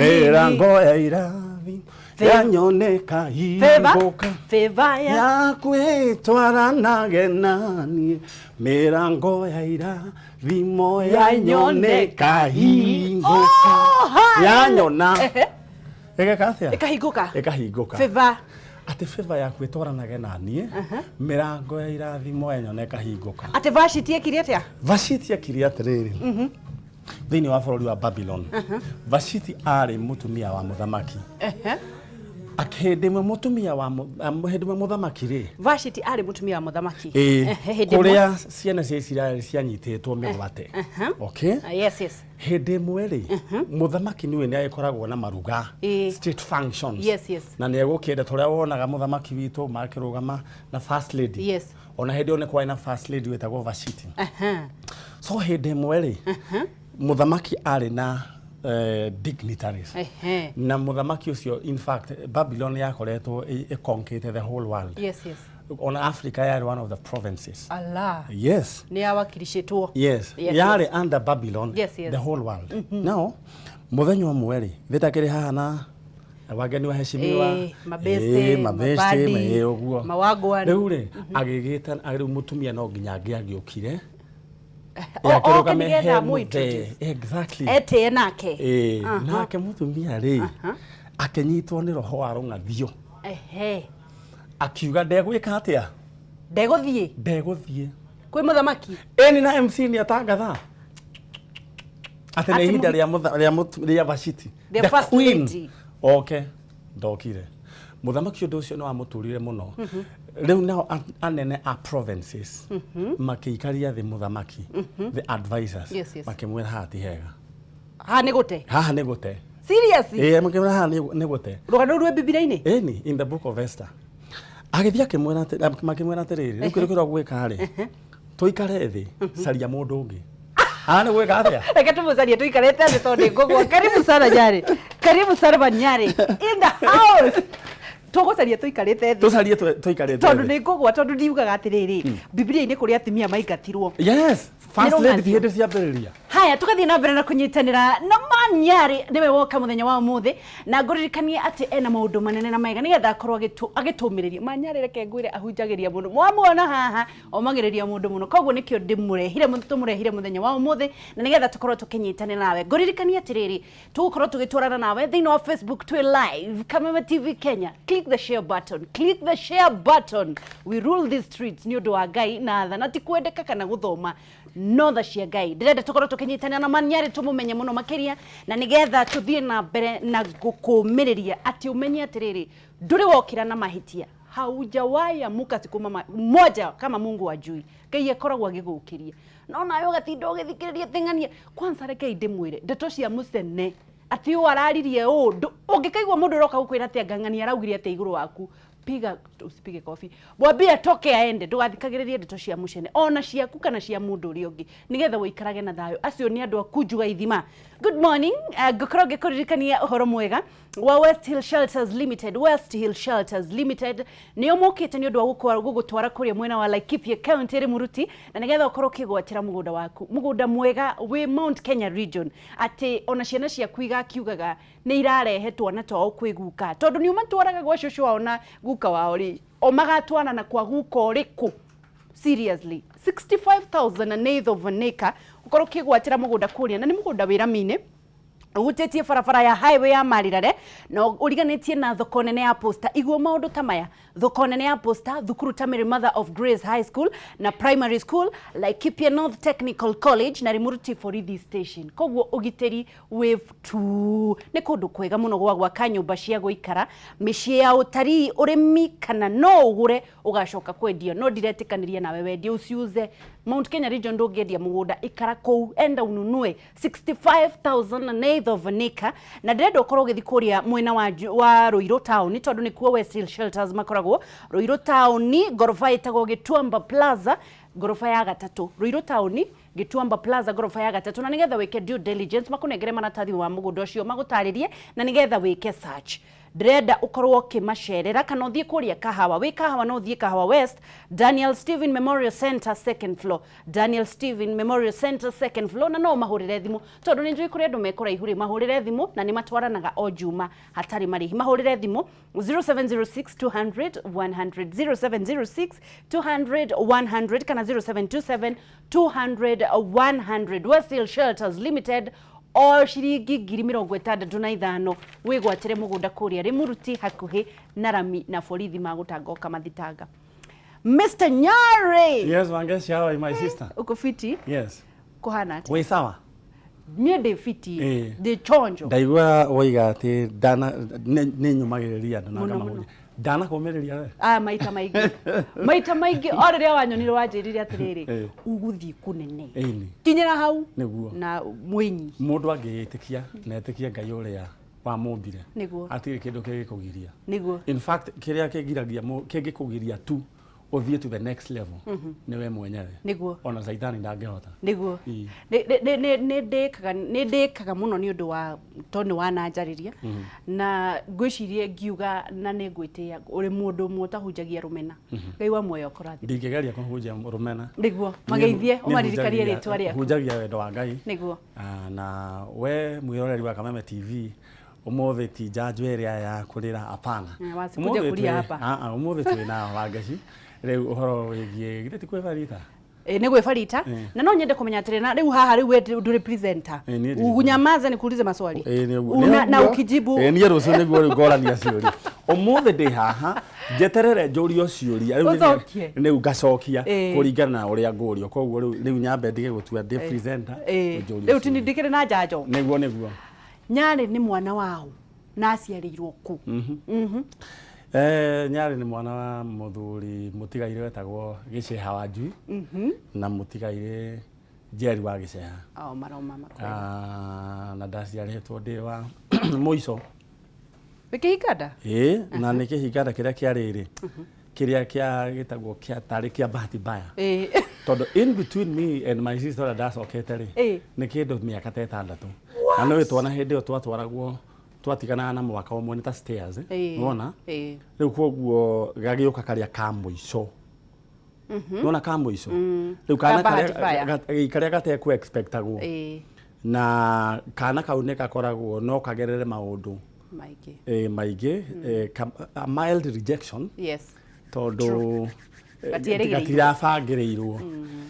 Mirango ya irathi yanyoneka hingoka ya kwitwaranaga nani mirango ya irathi moya yanyoneka hingoka yanyona ekahingoka favor ati favor ya kwitwaranaga nani mirango ya irathi moya yanyoneka hingoka ati vashiti ekire atia vashiti ekire atiriri thini wa bũrũri wa Babylon Vashiti ari mutumia wa muthamaki akhedemwe mutumia wa muhedemwe muthamaki ri Vashiti ari mutumia wa muthamaki kuria ciana cia Isiraeli cianyitetwo mĩgwate okay yes hedemwe ri muthamaki niwe ni agikoragwo na maruga state functions yes na ni egukenda turia wonaga muthamaki witu makirugama na first lady yes ona hedi one kwa na first lady wetagwo Vashiti so hedemwe ri muthamaki ari na dignitaries na muthamaki ucio in fact Babylon yakoretwo conquered the whole world yes on Africa yari one of the provinces Allah yes ni awakirishitwo yes yari under Babylon the whole world now muthenya umwe ri thitakiri haha na wageni waheshimiwa mabeste uguo mawagwani riu ri agigita ari mutumia no nginya agiokire exactly ete nake nake mutumia ri akenyitwo ni roho wa rungathio akiuga ndegwika atia ndeguthie kwi muthamaki eni na MC ni atangatha ati ni hinda ria Vashiti the queen okay ndokire muthamaki undu ucio no amuturire muno riu now anene a provinces makiikaria the muthamaki the advisors makimwira hati hega haha ni gute seriously makimwira haha ni gute rugano rwe bibilia-ini eni in the book of Esther agithia kimwira makimwira atiriri rikirikira gwika ri tuikare thi caria mundu ungi ni gwika atia reke tumucarie tuikarete thi tondu ngogwa karibu sana Nyari karibu sana Banyari in the house tugucaria tuikarite tondu ni ngogwa tondu ndiugaga atiriri bibilia-ini kuri atimia maingatirwo yes first lady hende ciambiriria haya tukathii na mbere na kunyitanira na Manyari niwe woka muthenya wa umuthi na nguririkanie ati ena maundu manene na mega nigetha akorwo agituumiriria Manyari reke ngwire ahunjagiria mundu mwamuona haha omagiriria mundu muno koguo nikio ndimurehire muthenya wa umuthi na nigetha tukorwo tukinyitanira nawe nguririkanie atiriri tugukorwo tugitwarana nawe thiini wa Facebook twi live Kameme TV Kenya click the share button we rule these streets ni undu wa Ngai na tha na ti kwendeka kana guthoma no tha cia Ngai ndirenda tukorwo tukinyitanira na Manyari tumumenye muno makiria na nigetha tuthie na mbere na gukumiriria ati umenye atiriri nduri wokira na mahitia haujawaya muka siku moja kama Mungu ajui Ngai akoragwo agigukiria no nayo gatinda ugithikiriria thingania kwanza reke ndimwire ndeto cia mucene ati wararirie undu ungikaigwa mundu roka gukwira ati angangania araugire ati iguru waku piga usipige coffee bwabi atoke aende ndugathikagiririe ndeto cia mucene ona ciaku kana cia mundu uri ungi nigetha wikarage na thayo acio ni andu akunjuga ithima good morning gukoroge kuririkania uhoro mwega wa West Hill Shelters Limited niyo mukite ni undu wa gugutwara kuria mwena wa Laikipia County ri muruti na nigetha ukorwo kigwatira mugunda waku mugunda mwega wi Mount Kenya region ati ona ciana cia kuiga kiugaga ni irarehetwo na twao kwiguka tondu ni umatwaraga gwa shosho waona guka wao ri o magatwana na kwa guka uriku seriously 65,000 an eighth of an acre ukorwo kigwatira mugunda kuria na ni mugunda wira mine ugutetie barabara ya highway ya Marirare na uriganitie na thoko nene ya Posta iguo maundu tamaya thoko nene ya Posta thukuru ta Mary Mother of Grace High School na Primary School Laikipia North Technical College na Rimuruti Borithi Station koguo ugiteri wave 2 ni kundu kwega muno gwa kanyumba cia guikara micii ya utari urimi kana no ugure ugacoka kwendia no diretikaniria nawe wendie uciuze Mount Kenya region ndungendia mugunda ikara kou enda ununue 65,000 an eighth of an acre na ndendo ukorwo githikuria mwena wa Ruiru town tondu ni kuo West Hill Shelters makoragwo Ruiru town gorofa itagwo Gituamba Plaza gorofa ya gatatu Ruiru town Gituamba Plaza gorofa ya gatatu na nigetha wike due diligence makunengere maratathi wa mugunda ucio magutaririe na nigetha wike search ndrenda ukorwo kimacerera kana uthie kuria kahawa wi kahawa no uthie Kahawa West Daniel Stephen Memorial Center second floor Daniel Stephen Memorial Center second floor na no mahurire thimu tondu ni njui kuri andu mekora ihuri mahurire thimu na ni matwaranaga o juma hatari marihi mahurire thimu 0706 200 100 0706 200 100 kana 0727 200 100 Westfield Shelters Limited o shiringi 65,000 wigwatire mugunda kuria Rimuruti hakuhi na Rami na borithi magutangoka mathitanga. Mr. Nyari. Yes, Wangeshi, how are you, my sister? Uko fiti? Yes. Kuhana ati? We sawa? Nye de fiti, de chonjo. Ndaigua woiga ati dana ni nyumagiriria andu na kama dana komeriria we. Maita maigi. Maita maigi ore wanyonire wanjirire atiriri uguthi kunene. Kinyira hau niguo na mwinyi. Mundu angitikia na etikia Ngai uria wa mumbire. Niguo. Atiri kindu kigikugiria. Niguo. In fact kiria kigiragia kigikugiria tu uthie to the next level niwe mwenyewe niguo ona zaidani ndangehota niguo ne ndekaga muno ni undu wa toni wana njariria na ngwicirie ngiuga na ne ngwitia uri mundu mutahunjagia rumena Ngai wa muoyo korathi ndingegeria kuhunjia rumena niguo mageithie umaririkarie ritwa riaku hunjagia wendo wa Ngai niguo na we mwiroreri wa Kameme TV umuthi ti njanjo iria ya kurira hapana wasikuja kuria hapa umuthi twina Wangeshi riu uhoro wigie githeti kwebarita ni gwebarita na no nyende kumenya atirina riu haha riu nduri presenter ugunyamaza nikuulize maswali na ukijibu ni rucio niguo ngorania ciuri umuthi ndi haha jeterere njurio ciuria riu ngacokia kuringana na uria ngurio koguo riu nyambe ndige gutua ndi presenter riu tinindikire na njanjo niguo Nyari ni mwana wao na aciarirwo ku Nyari ni mwana wa muthuri mutigaire wetagwo Giceha wa Njui na mutigaire Njeri wa Giceha maroma na ndaciaritwo ndi wa Muico Wikihingada na ni kihingada kiria kiariri kiria kia gitagwo kia tari kia bahati mbaya tondu in between me and my sister ndacokete ri ni kindu miaka 6 na no twana hindi twatwaragwo twatigana na mwaka umwe ni ta stairs unaona riu koguo gagiuka karia ka muico unaona ka muico riu kana karia gate ku expectagwo na kana kau ne gakoragwo no kagerere maundu maigi mild rejection tondu gatirabangĩrĩirwo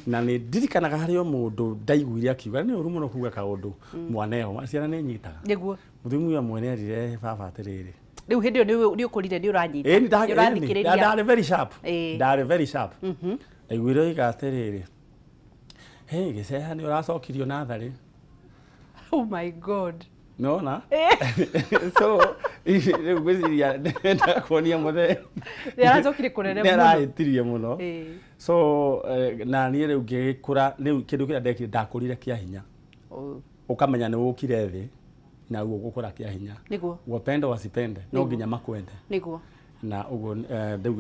na nĩ ndirikanaga harĩ o mũndũ ndaiguire akiuga nĩ ũru mũno kuuga kaũndũ mwana eho ciana nĩ nyitaga nĩguo mũthuri mwene erire baba atĩrĩrĩ rĩu hĩndĩ ĩyo nĩ ũkũrire nĩ ũranyita ũrathikĩrĩria ndarĩ very sharp aiguire oiga atĩrĩrĩ Giceha nĩ ũracokirio natharĩ oh my god no na so riu gwiciria ndenda kuonia muthe yaracokire kunene muno ndarahitirie muno so na ni riu ngikura riu kindu kiria ndekire ndakurire kia hinya ukamenya ni ukire thi na ugo gukura kia hinya niguo wapende wasipende no nginya makwende niguo na ugo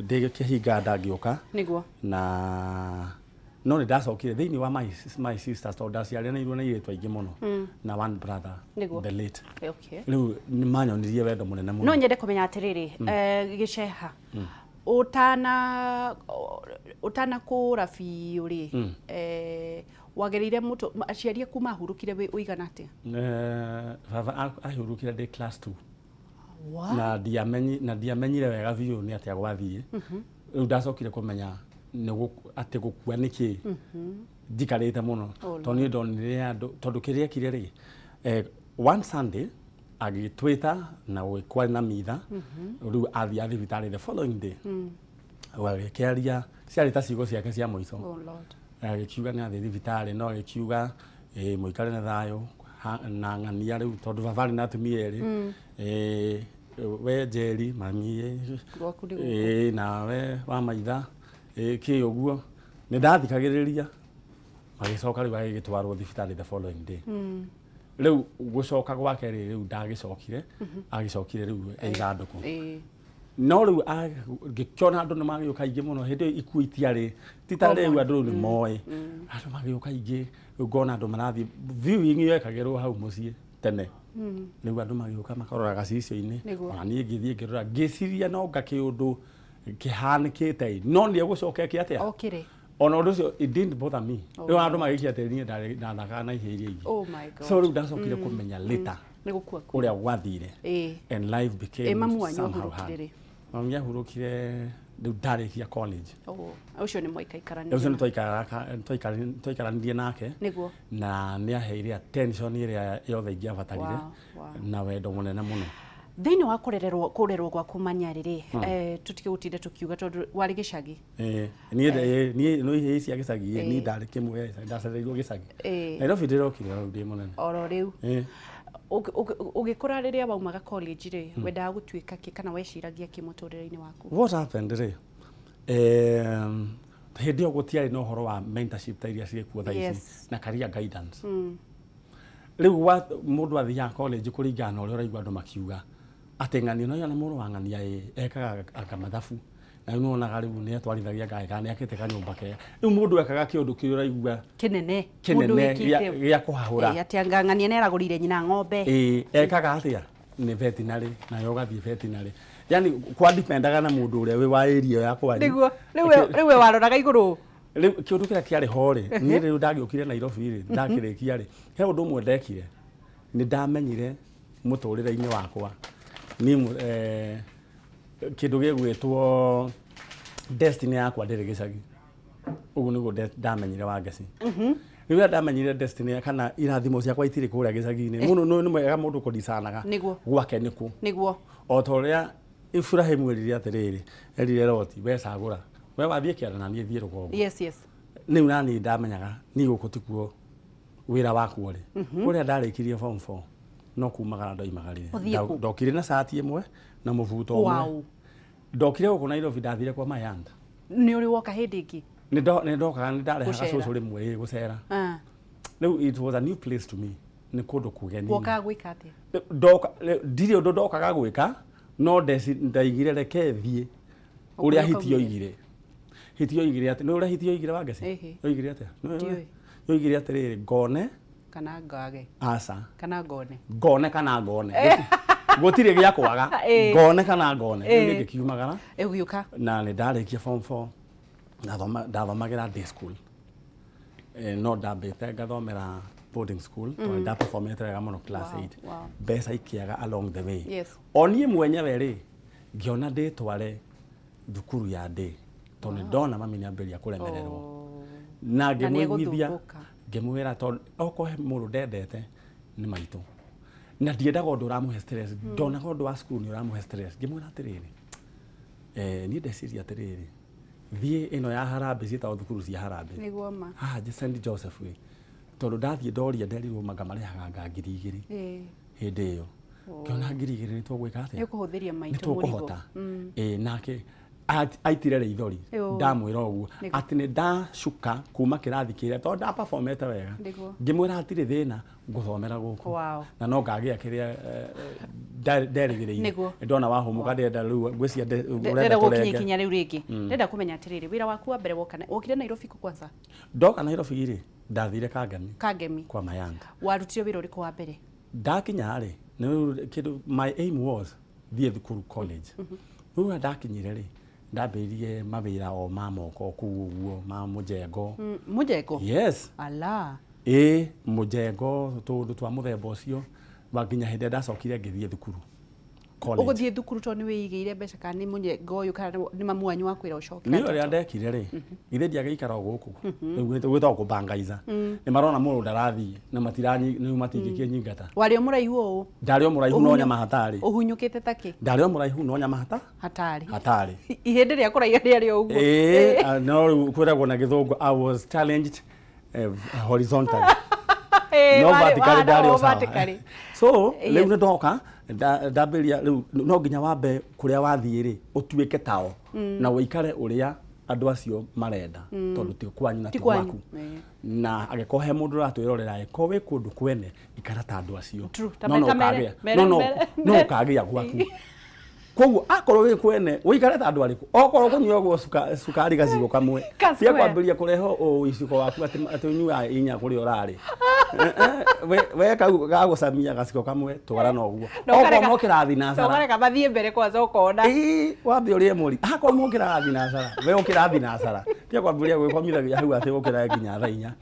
ndege kihinga ndangioka niguo na no ni ndacokire thiini wa my sisters tondu ndaciaranĩirwo na airĩtu aingĩ mũno na one brother the late rĩu nĩ manyonirie wendo mũnene mũno no nyende kũmenya atĩrĩrĩ Giceha utana kũra biũ rĩ wagereire mũtũ aciari aku mahurũkire ũigana atĩa baba ahurũkire ndĩ class 2 na ndiamenyire wega biũ nĩ atĩa gwathiĩ rĩu ndacokire kũmenya ati gukua niki jikarite muno toni ndonire andu tondu kiria kire ri one Sunday agitwita na gwikwa na mitha riu athia thibitari the following day wagekeria ciari ta cigo ciake cia muico agikiuga ni athi thibitari no agikiuga muikare na thayo na ng'ania riu tondu baba na atumia eri we Njeri mami na we wa maitha ki uguo ni ndathikagiriria magicoka riu agigitwarwo thibitari the following day riu gucoka gwake riu ndagicokire agicokire riu eithanduku no riu ngikiona andu ni magiuka ingi muno hindi ikuo itiari tita riu andu ni moe andu magiuka ingi ngona andu marathi viewing yekagirwo hau mucii tene Riu andu magiuka makarora gacicio-ini ona nie ngithie ngirora ngiciria no ngake undu kihanikite no ni egucoka atia okire ona undu ucio it didn't bother me riu andu magikia tiri na thaka na ihiria ingi oh my god so riu ndacokire kumenya later nigukua uria gwathire and life became somehow hard mamia hurukire riu ndarikia college ucio ni mwaikaikarania ucio ni twaikaranirie nake na ni aheire attention iria yothe ingiabatarire na wendo munene muno thiini wa kurerwo gwaku Manyari tutigutinde tukiuga tondu wari gicagi nie no ihe cia gicagi ni ndari kimwe ndacereirwo gicagi Nairobi ndirokire ndi munene oro riu ugikura riria waumaga college ri wendaga gutuika ki kana weciragia ki muturire-ini waku what happened ri hindi yo gutiari no horo wa mentorship ta iria ciekuo thaici na career guidance riu mundu athia college kuringana uria uraigua andu makiuga ateng'ani no yana muru wang'ania ekaga akamathabu na no onaga riu ni atwarithagia gae kana akite kanyumba ke riu mundu ekaga kiundu kiria uraigua kinene gia kuhahura ati ang'ang'ania ne eragurire nyina ng'ombe ekaga atia ni veterinary na yo gathie veterinary yani kwa dependaga na mundu uria wi wa area ya kwani niguo riu waroraga iguru riu kiundu kiria kiari hore ni riu ndagiukire Nairobi ri ndakirikia ri he undu mwe ndekire ni ndamenyire muturire-ini wakwa ni kindu gigwitwo destiny yakwa ndiri gicagi ugu niguo ndamenyire wa ngeci riu ndamenyire destiny kana irathimo ciakwa itiri kuria gicagi-ini muno ni mwega mundu kudicanaga gwake niku niguo o toria Ibrahim erire atiriri erire Loti wecagura we wathie kiara na nie thie rugongo yes niu nani ndamenyaga ni guku tikuo wira waku ri uria ndarikirie form 4 no kumagara ndoimagarire ndokire na sati imwe na mubuto umwe ndokire guku Nairobi ndathire kwa Mayanda ni uri woka hindi ingi ni ndokaga ni ndarehaga cucu rimwe gucera riu it was a new place to me ni kundu kugeni woka gwika atia ndiri undu ndokaga gwika no ndaigire reke thie uria hitio igire ati no uria hitio igire wa ngeci oigire atia oigire atiriri ngone kana ngage asa kana ngone kana ngone gutire gia kwaga ngone kana ngone ni ngikiumagara eguiuka na ni ndarikia form 4 ndathomagira day school no ndambite ngathomera boarding school to nda performete wega muno class 8 besa ikiaga along the way onie mwenyewe ri ngiona nditware thukuru ya day to ni ndona mami ni amberia kuremererwo na ngimwiguithia ngimwira to okohe mundu ndendete ni maitu na ndiendaga undu uramuhe stress ndona undu wa school ni uramuhe stress ngimwira atiriri ni ndeciria atiriri thie ino ya Harambee cietagwo thukuru cia Harambee niguo ma St Joseph we tondu ndathie ndoria nderirwo manga marehaga 2,000 hindi iyo kiona 2,000 ni twagwika atia ni kuhuthiria maitu murigo nake aitire reithori ndamwira uguo ati ni ndacuka kuma kirathi kiria tondu nda performete wega ngimwira atiri thina nguthomera guku na no ngagia kiria nderigire ndona wahumuka ndenda riu ngwisia urenda kurenge kinya riu ringi ndenda kumenya atiriri wira waku wa mbere woka wokire Nairobi ku kwanza ndoka Nairobi ri ndathire Kagemi kwa Mayanga warutire wira uriku wa mbere ndakinya ri my aim was thie thukuru college riu ndakinyire ri ndambirie mawira o mamoko kuguo ma mujengo yes ala mujengo tundu twa muthemba ucio waginya hindi ndacokire ngithie thukuru uguthie thukuru to ni wiigire mbeca kana ni mujengo uyu kana ni mamuanyu wa kwira ucoke ni ria ndekire ri ithe ndiagaikara guku gwitagwo kubangaiza ni marona mundu ndarathie na matirani ni matingikie nyingata wari omuraihu u ndari omuraihu no nyama hatari uhunyukite taki ndari omuraihu no nyama hatari ihindi ria kuraiga ri uguo no kwiragwo na githungu I was challenged horizontally no vertically so riu ni ndoka ndambiria riu no nginya wambe kuria wathie ri utuike tao na uikare uria andu acio marenda tondu ti kwanyu na ti gwaku na agikohe mundu ratwirorera ko wi kundu kwene ikara ta andu acio no kagia gwaku koguo akorwo we kwene uikare ta andu ariku okorwo kunywa go sukari gacigo kamwe cia kwambiria kureho uiciko waku ati unywa inya kuri urari we gagucamia gacigo kamwe twara no guo okorwo mo kirathi na sara togare kabathie mbere kwanza ukona wambe urie muri akorwo mo kirathi na sara we ukirathi na sara tia kwambiria gwikomithagia hau ati ukira nginya thaa inya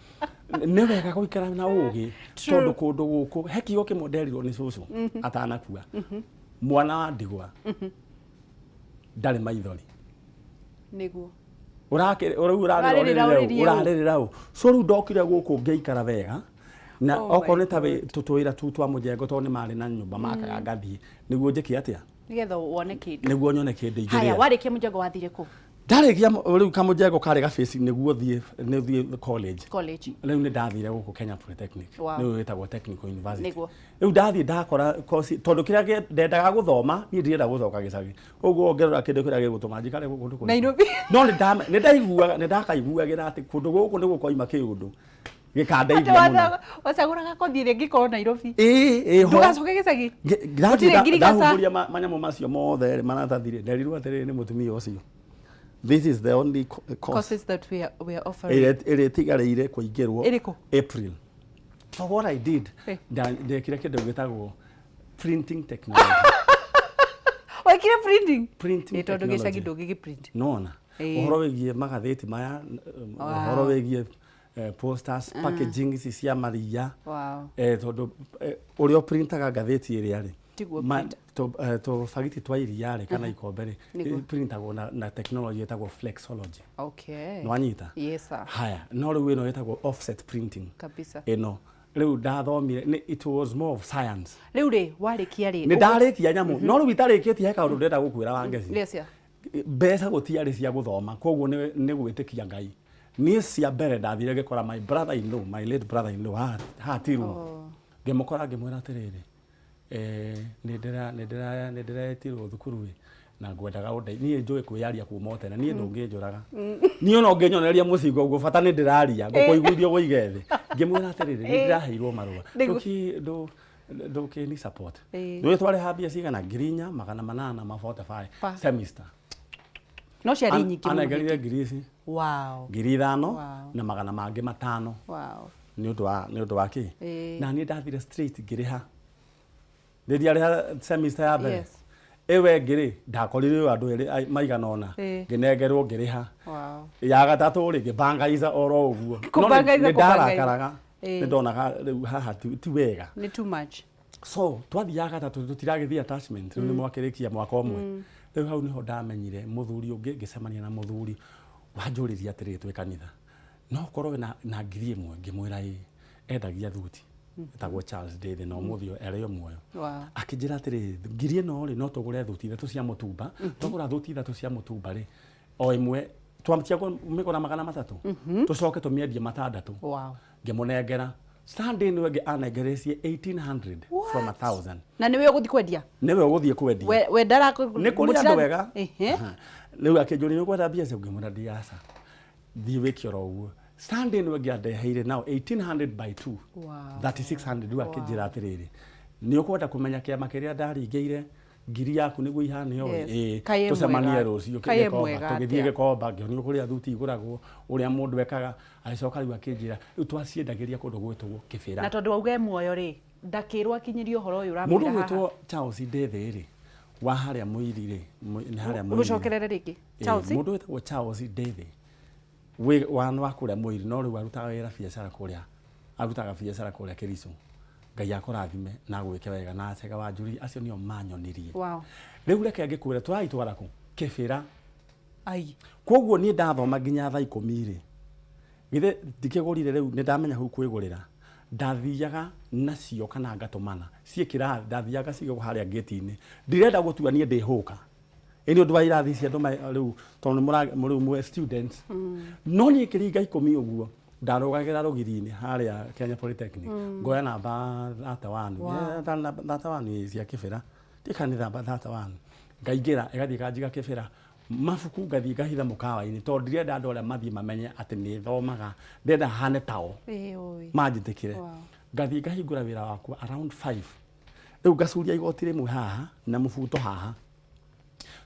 nä wega gå ikara na å gä tondå kå ndå gå kå hekigo kä monderirwo nä cåcå atanakua mwana wa ndigwa ndarä maithori niguo urarä ra å so rä u ndokire gå kå ngä ikara wega na okorwo nä ta tå twä ra tu twa må njengo tondå nä marä na nyå mba makaga ngathiä nä guo njä ke atä a nä guo nyone kä ndä haya warä kia må njengo wathire kå ndaregia riu kamujengo kare gabici niguo thie college riu ni ndathire guku Kenya Polytechnic ni witagwo Technical University riu ndathie ndakora course tondu kiria ndendaga guthoma ni ndirenda gucoka gicagi uguo ongerera kindu kiria gigutuma njikare gundu kuri Nairobi no ni ndakaiguagira ati kundu guku ni gukoima kiundu gikandeithia muno wacaguraga kothire ngikoro Nairobi ndugacoke gicagi ndahumburia manyamu macio mothe maratathire nderirwo atiri ni mutumia ucio. This is the only courses that we are offering. Itigareire kuingirwo April. So what I did, ndekire kindu gitagwo printing technology. Wakire printing tondu gicagi ndungi print. Nona. Uhoro wigie magatheti maya, uhoro wigie posters, packaging ici cia maria. Tondu urio printaga gatheti iri ari. To fagiti twa iria ri kana ikombe ri printagwo na technology etagwo flexology. Okay. Nwanyita? Yes sir. Haya, no riu ino etagwo offset printing. Kabisa. Ino riu ndathomire it was more of science. Riu ri warikia ri. Ni ndarikia nyamu. No riu itarikitie heka undu ndenda gukwira wangeci. Yes sir. Mbeca gutiari cia guthoma koguo ni gwitikia Ngai. Ni cia mbere ndathire gikora my brother in law, my late brother in law ha tiru. Ngimukora ngimwira atiriri nindira thukuru na ngwendaga undai nie njui kwiyaria kuma tene nie ndungijuraga nie no nginyoneria mucingo uguo bata ni ndiraria ngukuiguithio guige thi ngimwira atiriri ndiraheirwo marua nduki ni support ndu tware habia cigana 4,845 semester no ciari nyingi ana ngerire ngirisi wow 5,000 na magana mangi 5 wow ni undu wa ki na ni ndathire straight ngiriha ndiria semester ya mbere ewe ngiri ndakorire andu eri maigana ona nginengerwo ngiriha ya gatatu ri ngibangaiza oro uguo no ni ndarakaraga ni ndonaga riu haha ti wega ni too much so twathiaga gatatu tutiragithia attachment riu ni mwakirikia mwaka umwe riu hau niho ndamenyire muthuri ungi ngicemania na muthuri wanjuriria atiri twi kanitha no korwo na ngiri imwe ngimwira endagia thuti etagwo Charles David no muthio ereyo muoyo akinjira atiri ngiri ino ri no tugure thuti ithatu cia mutumba tugura thuti ithatu cia mutumba ri o imwe twamtia migona magana matatu tucoke tumiendie matandatu ngimunengera Sunday ni wege anengerecie 1800 from 1000 na niwe uguthi kwendia niwe uguthi kwendia we ndara ni kuri andu wega riu akinjuri ni kwenda bia cia ngimuna diasa thi wikiro uguo Sunday ni wege andeheire now 1800 by 2 3600 riu akinjira atiriri ni ukwenda kumenya kiama kiria ndaringeire ngiri yaku niguo ihane yo tucemanie rucio tugithie gikomba ngionio kuria thuti iguragwo uria mundu ekaga agicoka riu akinjira riu twaciendagiria kundu gwitwo kibira na tondu wauge muoyo ri ndakirwo akinyirio horo uyu uramira mundu gwitwo Charles Ndethe ri wa haria muiri ri ni haria muiri ucokerere riki Charles mundu gwitwo Charles Ndethe we wana kuria muiri no riu arutaga wira biacara kuria Keriso Ngai akurathime na gwike wega na acega wa njuri acio nio manyonirie riu reke ngikwira twaitwara ku kibira koguo ni ndathoma nginya thaa 10 ri githe ndikigurire riu ni ndamenya hu kwigurira ndathiaga nacio kana ngatumana ciikira ndathiaga cigo haria gate-ini ndirenda gutua nie ndihuka ini undu wa irathi cia andu riu tondu muri students no ni kiringa 10 uguo ndarogagira rugiri-ini haria Kenya Polytechnic ngoya namba 31 cia kibira tikanitha 31 ngaingira igathie kanjiga kibira mabuku ngathie ngahitha mukawa-ini tondu ndirenda andu aria mathie mamenye ati ni thomaga ndenda hane tao manjitikire ngathie ngahingura wira wakwa around 5 riu ngacuria igoti rimwe haha na mubuto haha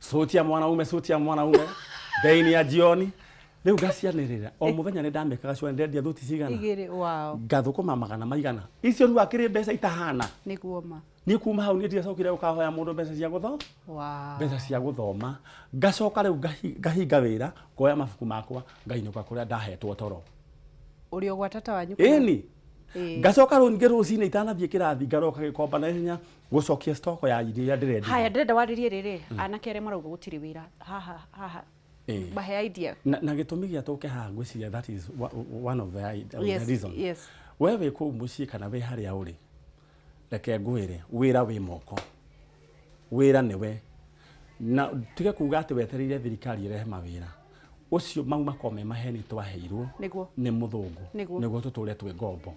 sauti ya mwanaume daini ya jioni riu ngacianirira o muthenya ni ndamekaga cwa ndendia thuti cigana igiri wow ngathukuma magana maigana icio riu akiri mbeca itahana ni kuma hau ni ndiacokire ukahoya mundu mbeca cia guthoma mbeca cia guthoma ngacoka riu ngahinga wira ngoya mabuku makwa ngainuka kuria ndahetwo toro uri ogwa tata wanyu eni ngacoka riu ngi rucini itanathie kirathi ngaroka gikomba na hinya gucokia stock ya iria ndirendi haya ndenda waririe riri anake are marauga gutiri wira haha bahe idea na gitumi gia tuke ha ngwiciria that is one of the reason wewe ku mucii kana we haria uri reke ngwire wira wi moko wira niwe na tige kuga ati wetereire thirikari irehe mawira ucio mau makome maheni twaheirwo ni muthungu niguo tuture twi ngombo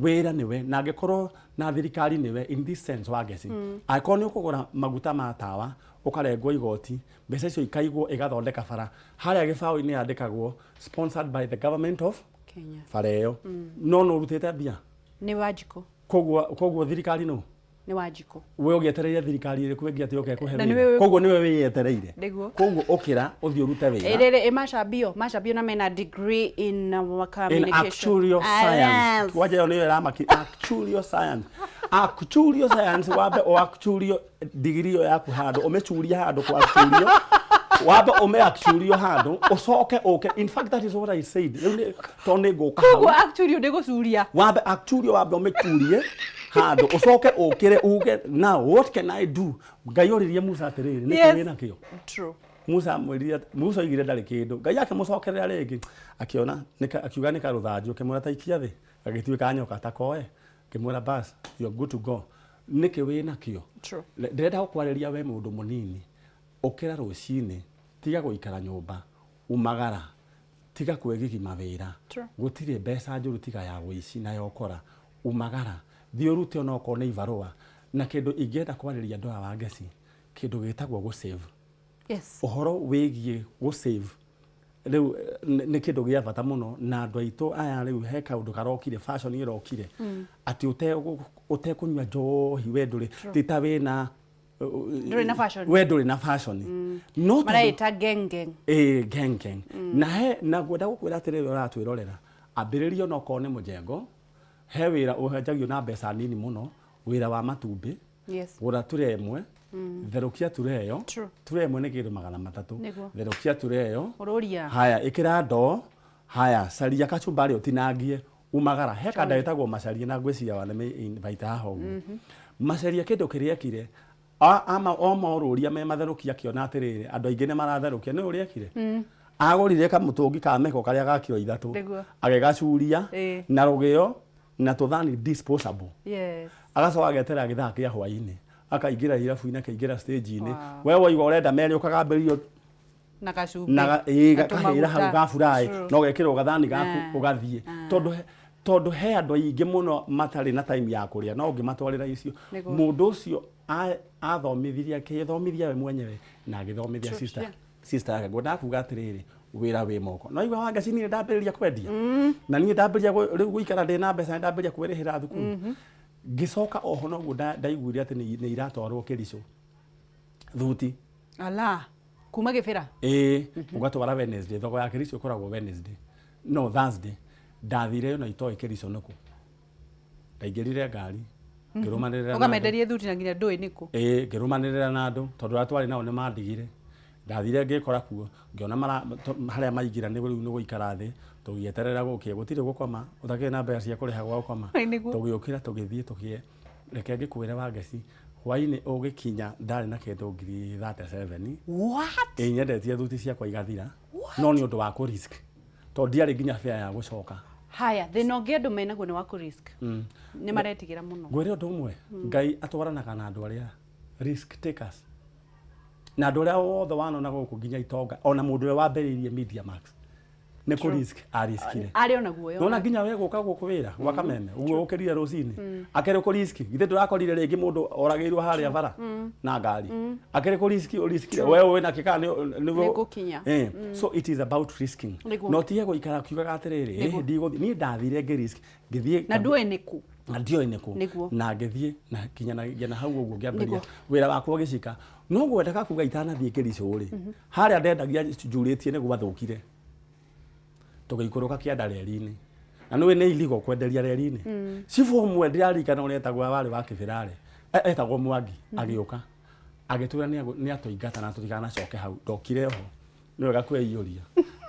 wira niwe na ngikorwo na thirikari niwe in this sense wa gesi akorwo ni ukugura maguta ma tawa ukarengwo igoti mbeca icio ikaigwo igathondeka bara haria gibao-ini yandikagwo sponsored by the government of Kenya bara iyo no urutite mbia ni Wanjiku koguo thirikari no ni Wanjiku we ugietereire thirikari iri kuengia ati uke kuhe koguo niwe wiyetereire koguo ukira uthio rute wira ere macambio na mena degree in communication in actuarial science waje yo niwe ramaki actuarial science wabe o actuarial degree yo yaku handu umechuria handu kwa actuarial wabe actuarial handu ucoke okay in fact that is what I said tone go ka koguo actuarial ndego curia wabe actuarial wabe umechurie handu ucoke ukire uge now what can I do ngayoririe Musa atiriri ni kina kio true Musa igire ndari kindu ngai yake mucokerera ringi akiona akiuga nika ruthanju kimura taikia thi agituika nyoka takoe kimura bas you are good to go niki wina kio true ndirenda gukwariria we mundu munini ukira rucini tiga guikara nyumba umagara tiga kwegigi mawira gutire mbeca njuru tiga ya wici na yokora umagara thio rute ona ukona ivarua na kindu ingenda kwariria ndoa wa ngeci kindu gitagwo go save uhoro wigie go save riu ni kindu gia bata muno na andu aitu aya riu he kaundu karokire fashion irokire ati ute kunywa njohi we nduri tita wina we nduri na fashion no maraita geng na gwenda gukwira atiri uratwirorera ambiririo no kone mujengo he wira uhenjagio na mbeca nini muno wira wa matumbi gura turemwe therukia tureyo turemwe ni kindu 300 therukia tureyo haya ikira ndo haya saria kachumbari utinangie umagara he kada etagwo macaria na ngwiciria wana me invite haho macaria kindu kiria kire ama omoruria me matherukia kiona atiriri andu aingi ne maratherukia ni uria kire agurire kamutungi ka meko karia ga kiro 3 agegacuria na rugio na tuthani disposable agacoka agetera githaa kia hwaini akaingira irabu-ini akaingira stage-ini we waiga urenda meri ukagambirio na kacumbi na kahira hau gafurai no gekira gathani gaku ugathie tondu he andu aingi muno matari na time ya kuria no ngimatwarira icio mundu ucio athomithiria kithomithia we mwenyewe na agithomithia sister yake ngwenda kuga atiriri wira wi moko no igwa wanga cini ndambiriria kwendia na ni ndambiriria riu guikara ndina mbeca ndambiriria kwirihira thukuru gicoka oho no ndaiguire ati ni iratwarwo Kericho thuti ala kuma gibira ugatwara Wednesday thoko ya Kericho ikoragwo Wednesday no Thursday ndathire no itoi Kericho nuku ndaingirire ngari ngirumanirira ukamenderie thuti na nginya ndui niku ngirumanirira na andu tondu atwari nao ni mandigire ndathire ngikora kuo ngiona haria maingira ni guikara thi tugieterera gukie gutire gukoma utakire na mbeca cia kuriha gwa gukoma tugiukira tugithie tugie reke ngikwira wa ngeci hwaini ugikinya ndari na kindu 37 what nyendetie thuti ciakwa igathira no ni undu wa ku risk to ndiari nginya fare ya gucoka haya thina ungi andu menaguo ni wa ku risk ni maretigira muno ngwire undu umwe ngai atwaranaga na andu aria risk takers na andu aria wothe wanona guku nginya itonga ona mundu we wamberirie Media Max ne ku risk ariskire ari ona guoyo nona nginya we guka guku wira gwa kameme uguo ukirire rucini akere ku risk githe ndurakorire ringi mundu oragirwo haria bara na ngari akere ku risk uriskire wewe wina kika ni gukinya so it is about risking not ye guikara kiuga atiriri ndigũthi ni ndathire ngi risk ngithie na ndue niku ndio ineko na ngethie na kinyanagia na hau uguo ngiamberia wira wakwa gicika no gwendeka kuga itana thie kirico ri haria ndendagia njuritie niguo bathukire tugaikuruka kianda reri-ini na nwe nĩ iligo kwenderia reri-ini cifu mwe ndirarikana ũrĩa etagwo wari wa kĩbirarĩ etagwo Mwangi agĩũka agĩtwĩra nĩ atũingata na tũtigana coke hau ndokire ho nĩ wega kwĩiyũria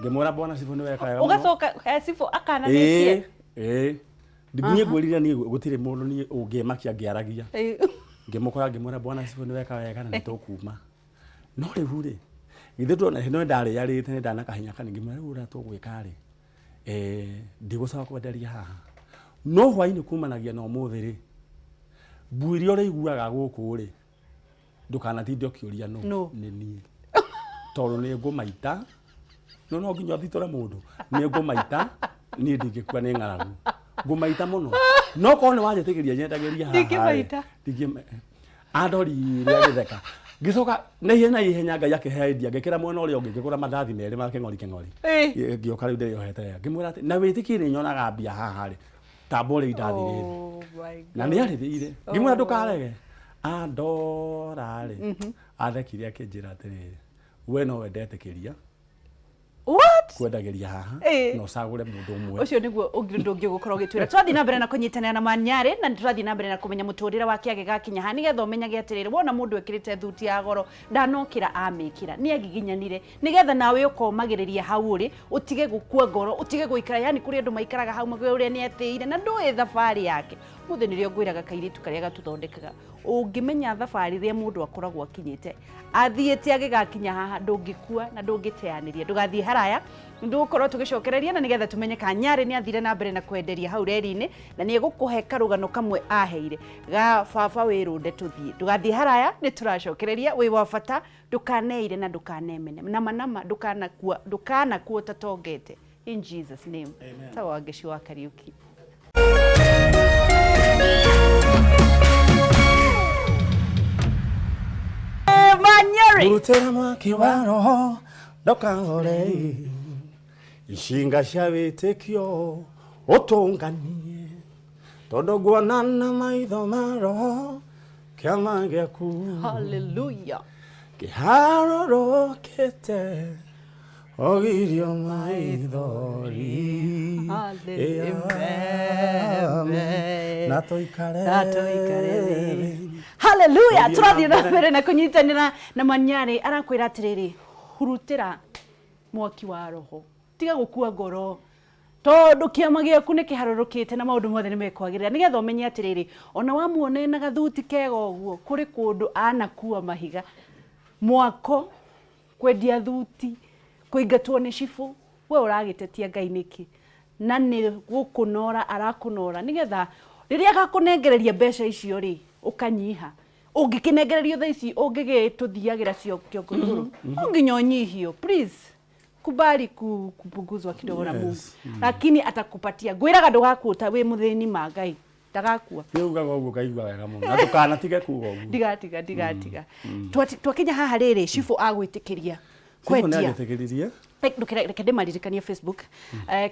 ngĩmwĩra bwana cifu nĩ weka wega ugacoka cifu akananĩtie niĩ ngwĩrire niĩ gũtirĩ mũndũ niĩ ũngĩmakia ngĩaragia ngĩmũkora ngĩmwĩra bwana cifu nĩ weka wega na nĩ tũkuma no rĩu rĩ githĩ ndona no ndarĩarĩte nĩ ndanakahinya kaningĩ mwĩra rĩu ũrĩa tũgwĩka rĩ ndigũcoka kwenderia haha no hwainĩ kumanagia na ũmũthĩ rĩ mbũri ũrĩa iguaga gũkũ rĩ ndũkanatinde ũkĩũria no nĩ niĩ tondũ nĩ ngũmaita no nginya thitore mũndũ nĩ ngũmaita niĩ ndingĩkua nĩ ng'aragu ngũmaita mũno no korwo nĩ wanjĩtĩkĩria nyendagĩria haha andorire agĩtheka ngĩcoka na ihenya Ngai akĩhe idea ngĩkĩra mwena ũrĩa ũngĩ ngĩgũra mandathi merĩ ma kĩng'ori ngĩoka rĩu ndĩrĩohete ngĩmwĩra atĩ na wĩtĩkĩre nyonaga mbia haha rĩ tambo rĩ indathi rĩrĩ na nĩ arĩthire ngĩmwĩra ndũkarege andora rĩ athekire akĩnjĩra atĩrĩrĩ we no wendetĩkĩria what kwendagĩria haha no cagũre mũndũ ũmwe ũcio nĩguo ũngĩgũkorwo ũgĩtwĩra tũrathiĩ na mbere na kũnyitanĩra na Manyarĩ na tũrathiĩ na mbere na kũmenya mũtũrĩre wake agĩgakinya ha nĩgetha ũmenyage atĩrĩrĩ wona mũndũ ekĩrĩte thuti ya goro ndanokĩra amĩkĩra nĩ agiginyanire nĩgetha nawe ũkomagĩrĩria hau ũrĩ ũtige gũkua ngoro ũtige gũikara yani kũrĩ andũ maikaraga hau magwe ũrĩa nĩ etĩire na ndũĩ thabarĩ yake mũthĩ nĩrĩo ngwĩraga kairĩtu karĩa gatũthondekaga ũngĩmenya thabarĩ rĩa mũndũ akoragwo akinyĩte athiĩte agĩgakinya haha ndũngĩkua na ndũngĩteanĩria ndũgathiĩ haraya ndũgũkorwo tũgĩcokereria na nĩgetha tũmenye ka Nyarĩ nĩ athire na mbere na kwenderia hau reri-inĩ na nĩ egũkũhe karũgano kamwe aheire ga baba wĩrũnde tũthiĩ ndũgathiĩ haraya nĩ tũracokereria wĩ wa bata ndũkaneire na ndũkanemene nama ndũkanakua tatongete in Jesus name tawa Ngeci wa Kariuki. Manyarĩ urutĩra mwaki wa roho ndũkahore icinga cia wĩtĩkio ũtũnganie tondũ nguonana maitho ma roho kĩama gĩaku hallelujah kĩharũrũkĩte ogirio maithori na tũikare hallelujah tũrathiĩ na mbere na kũnyitanĩra na Manyarĩ arakwĩra atĩrĩrĩ hurutĩra mwaki wa roho tiga gũkua ngoro tondũ kĩama gĩaku nĩ kĩharũrũkĩte na maũndũ mothe nĩ mekwagĩrĩra nĩgetha ũmenye atĩrĩrĩ ona wamuona na gathuti kega ũguo kũrĩ kũndũ anakua mahiga mwako kwendia thuti kũingatwo nĩ cibũ we ũragĩtetia Ngai nĩkĩ na nĩ gũkũnora arakũnora nĩgetha rĩrĩa agakũnengereria mbeca icio rĩ ũkanyiha ũngĩkĩnengererio thaa ici ũngĩgĩtũthiagĩra cio kĩongo igũrũ nginya ũnyihio please kubali kupunguzwa kidogo na Mungu lakini atakupatia ngwĩraga ndũgakuota wĩ mũthĩni ma Ngai ndagakua nĩ ugaga ũguo kaigua wega mũno na ndũkanatige kuga ũguo ndigatiga twakinya haha rĩrĩ cibũ agwĩtĩkĩria kwendia reke ndĩmaririkanie Facebook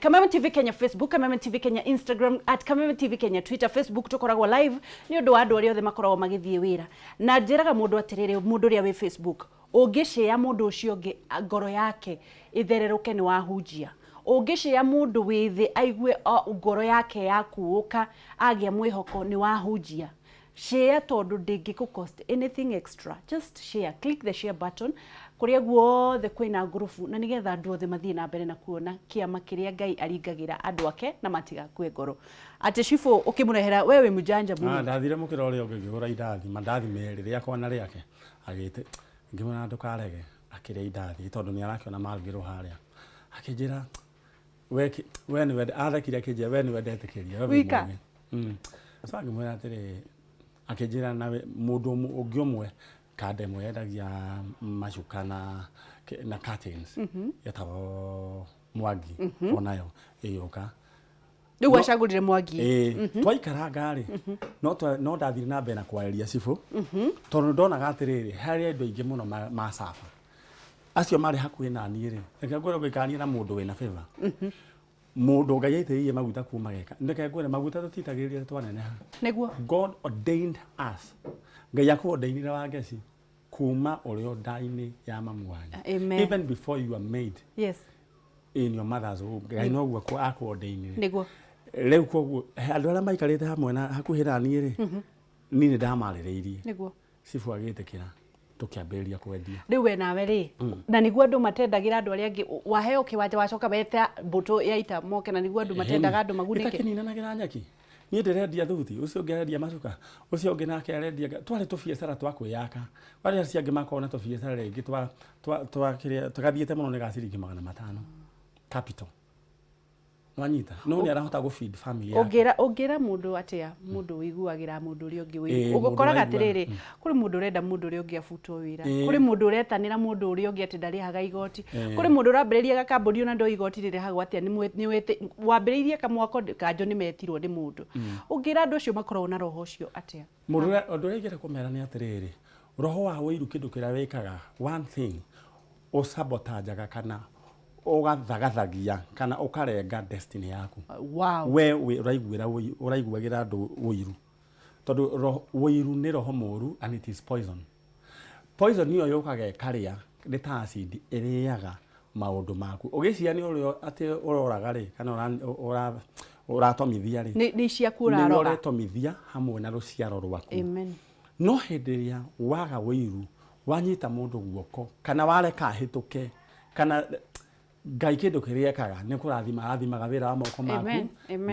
Kameme TV Kenya Facebook Kameme TV Kenya Instagram @Kameme TV Kenya Twitter Facebook tukoragwo live nĩ ũndũ wa andũ arĩa othe makoragwo magĩthiĩ wĩra na njĩraga mũndũ atĩrĩrĩ mũndũ ũrĩa wĩ Facebook ũngĩshare mũndũ ũcio ũngĩ ngoro yake ithererũke nĩ wahunjia ũngĩshare mũndũ wĩ thĩ aigue ngoro yake yakuũka agĩa mwĩhoko nĩ wahunjia share tondũ ndĩngĩkũ cost anything extra just share click the share button kũrĩa guothe kwĩna ngurubu na nĩgetha andũ othe mathiĩ na mbere na kuona kĩama kĩrĩa Ngai aringagĩra andũ ake na matigakue ngoro atĩ cibũ ũkĩmũrehera wewe mũjanja mũno ndathire mũkĩra ũrĩa ũngĩ ngĩgũra indathi mandathi merĩ rĩakwa na rĩake agĩte ngĩmwĩra ndũkarege akĩrĩa indathi tondũ nĩ arakĩona marugĩrwo harĩa akĩnjĩra we nĩ wende athekire akĩnjĩra we nĩ wendetĩkĩria wika sasa ngĩmwĩra atĩrĩ akĩnjĩra nawe mũndũ ũngĩ ũmwe kande mwe endagia macuka na curtains yetagwo Mwangi onayo ĩgĩũka rĩu acagũrire Mwangi twaikara ngari no ndathire na mbere na kwarĩria cibũ tondũ ndonaga atĩrĩrĩ harĩ andũ aingĩ mũno macaba acio marĩ hakuhĩ na niĩ rĩ reke ngwĩre gũikarania na mũndũ wĩna favor mundu ngai aitĩrĩirie maguta kuma geka ndeke ngwĩre maguta tutitagĩrĩria twaneneha nĩguo God ordained us ngai akuordainire wa ngeci kuma ũrĩ nda-inĩ ya mamu wanyu even before you are made in your mother's womb ngai noguo akuordainire nĩguo rĩu koguo andũ arĩa maikarĩte hamwe na hakuhĩ na niĩ rĩ niĩ nĩ ndamarĩrĩirie nĩguo cibu agĩtĩkĩra tukiambĩrĩria kwendia rĩu we nawe rĩ na nĩguo andũ matendagĩra andũ arĩa angĩ waheo kĩwanja wacoka weta mbũtũ ya ita moke na nĩguo andũ matendaga andũ magunĩke itakininanagĩra nyaki niĩ ndĩrendia thuti ũcio ũngĩ arendia macuka ũcio ũngĩ nake arendia twarĩ tũbiacara twa kwĩyaka warĩa ciangĩ makorwo na tũbiacara rĩngĩ twa kĩrĩa tũgathiĩte mũno nĩ ga ciringi 500 capital wanyita no nĩ arahota go feed family yake ũngĩra mũndũ atĩa mũndũ wĩiguagĩra mũndũ ũrĩa ũngĩ wĩ ũgũkoraga atĩrĩrĩ kũrĩ mũndũ ũrenda mũndũ ũrĩa ũngĩ abutwo wĩra kũrĩ mũndũ ũretanĩra mũndũ ũrĩa ũngĩ atĩ ndarĩhaga igoti kũrĩ mũndũ ũrambĩrĩria gakambũni ona ndo igoti rĩrĩhagwo atĩa nĩ wambĩrĩirie kamwako kanjũ nĩ metirwo nĩ mũndũ ũngĩra andũ acio makoragwo na roho ũcio atĩa mũndũ ũrĩa ingĩra kũmera nĩ atĩrĩrĩ roho wa wĩiru kĩndũ kĩrĩa wĩkaga one thing ũsabotajaga kana ũgathagathagia kana ũkarenga destiny yaku we ũraiguagĩra andũ wĩiru tondũ wĩiru nĩ roho mũru and it is poison nĩyo yũkaga ĩkarĩa nĩ ta acid ĩrĩaga maũndũ maku ũgĩciria nĩ ũrĩa atĩ ũroraga rĩ kana ũratomithia rĩ nĩ ciaku ũraroga ũratomithia hamwe na rũciaro rwaku no hĩndĩ ĩrĩa waga wĩiru wanyita mũndũ guoko kana wareka hĩtũke kana ngai kĩndũ kĩrĩa ekaga nĩ kũrathimaga wĩra wa moko maku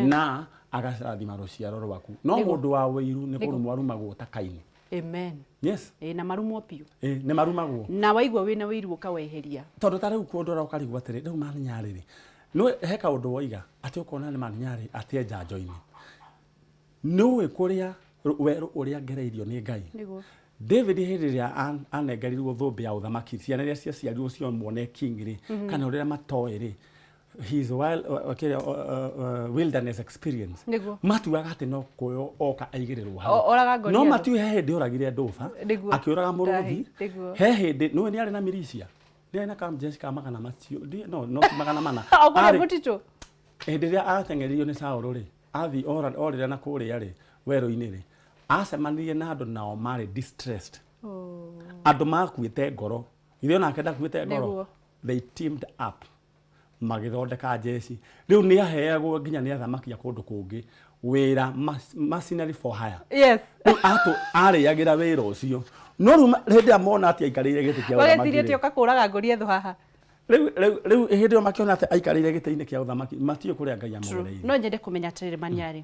na agarathima rũciaro rwaku no mũndũ wa wĩiru nĩ kũrumwo arumagwo takainĩ yes na marumwo piũ nĩ marumagwo na waigua wĩna wĩiru ũkaweheria tondũ ta rĩu kũndora ũkarigwo atĩrĩ rĩu maninyarĩ rĩ no heka ũndũ woiga atĩ ũkona nĩ maninyarĩ atĩ njanjo-inĩ nĩũĩ kũrĩa werũ ũrĩa ngereirio nĩ ngai David hĩndĩ ĩrĩa anengerirwo thũmbĩ ya ũthamaki ciana iria ciaciarirwo ciomwone king rĩ kana ũrĩa matoĩ rĩ his wilderness experience matuaga atĩ no kuoyo oka aigĩrĩrwo hau no matiũĩ he hĩndĩ oragire ndũba akĩũraga mũrũthi he hĩndĩ no nĩ arĩ na milicia nĩ arĩ na kamjeshi ka magana macio no ti magana mana hĩndĩ ĩrĩa ateng'eririo nĩ Saũlũ rĩ athi orĩra na kũrĩa rĩ werũ-inĩ rĩ acemanirie na andũ nao marĩ distressed andũ makuĩte ngoro ithe nake ndakuĩte ngoro they teamed up magĩthondeka jeshi rĩu nĩ aheagwo nginya nĩ athamaki a kũndũ kũngĩ wĩra machinery for hire arĩagĩra wĩra ũcio no rĩu hĩndĩ amona atĩ aikarĩire gĩtĩ kĩa ũthamaki wagĩcirie atĩ ũkakũraga ngori etho haha rĩu hĩndĩ ĩyo makĩona atĩ aikarĩire gĩtĩ-inĩ kĩa ũthamaki matiĩ kũrĩa ngai amũgereire no nyende kũmenya atĩrĩrĩ maniarĩ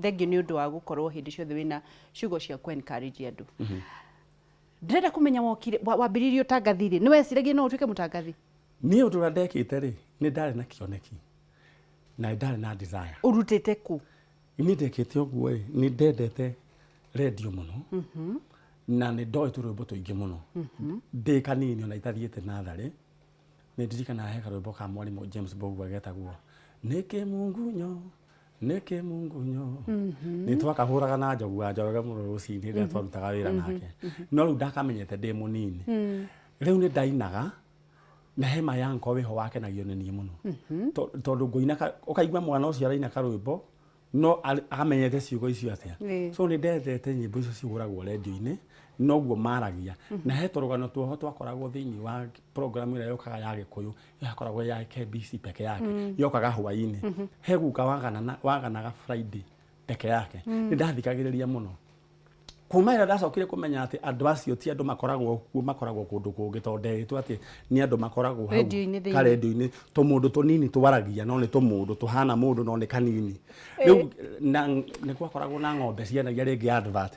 thengiũ nĩ ũndũ wa gũkorwo hĩndĩ ciothe wĩna ciugo cia encourage andũ ndĩrenda kũmenya wambĩrĩirie ũtangathi-rĩ nĩ weciragia no ũtuĩke mũtangathi niĩ ũndũ ũrĩa ndekĩte rĩ nĩ ndarĩ na kĩoneki na ndarĩ na desire ũrutĩte kũ niĩ ndekĩte ũguo rĩ nĩ ndendete radio mũno na nĩ ndoĩ tũrwĩmbo tũingĩ mũno ndĩ kanini ona itathiĩte natharĩ nĩ ndirikanaga he karwĩmbo ka mwarimũ James Bogu agetagwo nĩkĩ mungunyo nĩ twakahũraga na njogu wa Njoroge mũno rũcinĩ rĩrĩa twarutaga wĩra nake no rĩu ndakamenyete ndĩ mũnini rĩu nĩ ndainaga na hema yanko wĩho wakenagio nĩ niĩ mũno tondũ ngũina ũkaigua mwana ũcio araina karwĩmbo no akamenyete ciugo icio atĩa so nĩ ndendete nyĩmbo icio cihũragwo radio-inĩ noguo maragia na he tũrũgano tuoho twakoragwo thĩinĩ wa program ĩrĩa yokaga ya Gĩkũyũ yakoragwo ya KBC peke yake yokaga hwaĩ-inĩ he guka waganaga Friday peke yake nĩ ndathikagĩrĩria mũno kuma ĩrĩa ndacokire kũmenya atĩ andũ acio ti andũ makoragwo kũndũ kũngĩ tondũ ndeĩtwo atĩ nĩ andũ makoragwo hau karendio-inĩ tũmũndũ tũnini twaragia no nĩ tũmũndũ tũhana mũndũ no nĩ kanini rĩu nĩ gwakoragwo na ng'ombe cianagia rĩngĩ advert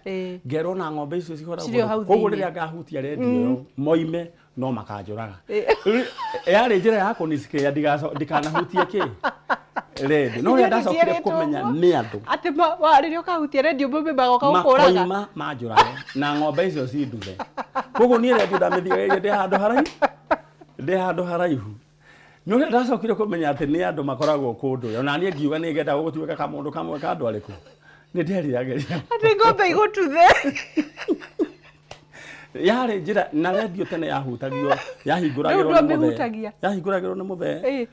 ngerwo na ng'ombe icio cikoragwo koguo rĩrĩa ngahutia redio ĩyo moime no makanjũraga yarĩ njĩra ya kũnisikia ndikanahutie kĩ redio no rĩrĩa ndacokire kũmenya nĩ andũ atĩ rĩrĩa ũkahutia redio mbembe magoka gũkũraga makoima manjũrage na ng'ombe icio cinduthe koguo niĩ redio ndamĩthikagĩrĩria ndĩ handũ haraihu no rĩrĩa ndacokire kũmenya atĩ nĩ andũ makoragwo kũndũ ona niĩ ngiuga nĩ ngenda gũtuĩka kamũndũ kamwe ka andũ arĩkũ nĩ nderiragĩria atĩ ng'ombe igũtuthe yarĩ njĩra na redio tene yahingũragĩrwo nĩ mũthee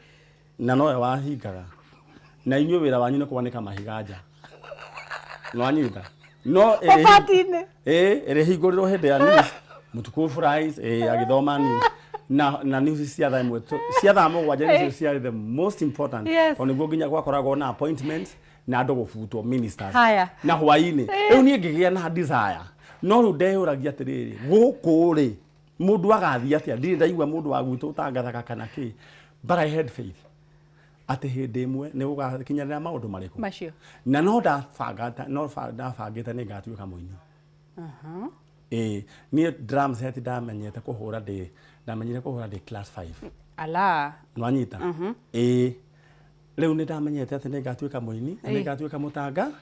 na nowe wahingaga na inyuĩ wĩra wanyu nĩ kwanĩka mahiga nja no anyita no ĩrĩ hingũrĩrwo hĩndĩ ya news Mũtukũ Fries agĩthoma news na news cia thaa ĩmwe cia thaa mũgwanja nicio cia the most important o nĩguo nginya gwakoragwo na appointments na andũ gũbutwo ministers na hwaĩ-inĩ rĩu niĩ ngĩgĩa na desire no rĩu ndeyũragia atĩrĩrĩ gũkũ rĩ mũndũ agathiĩ atĩa ndirĩ ndaigua mũndũ wa gwitũ tangathaga kana kĩ but I had faith atĩ hĩndĩ ĩmwe nĩ gũgakinyanĩra maũndũ marĩkũ macio na no ndabangĩte nĩ ngatuĩka mũini niĩ drum set ndamenyete kũhũra ndĩ class 5 ala no anyita rĩu nĩ ndamenyete atĩ nĩ ngatuĩka mũini nĩ ngatuĩka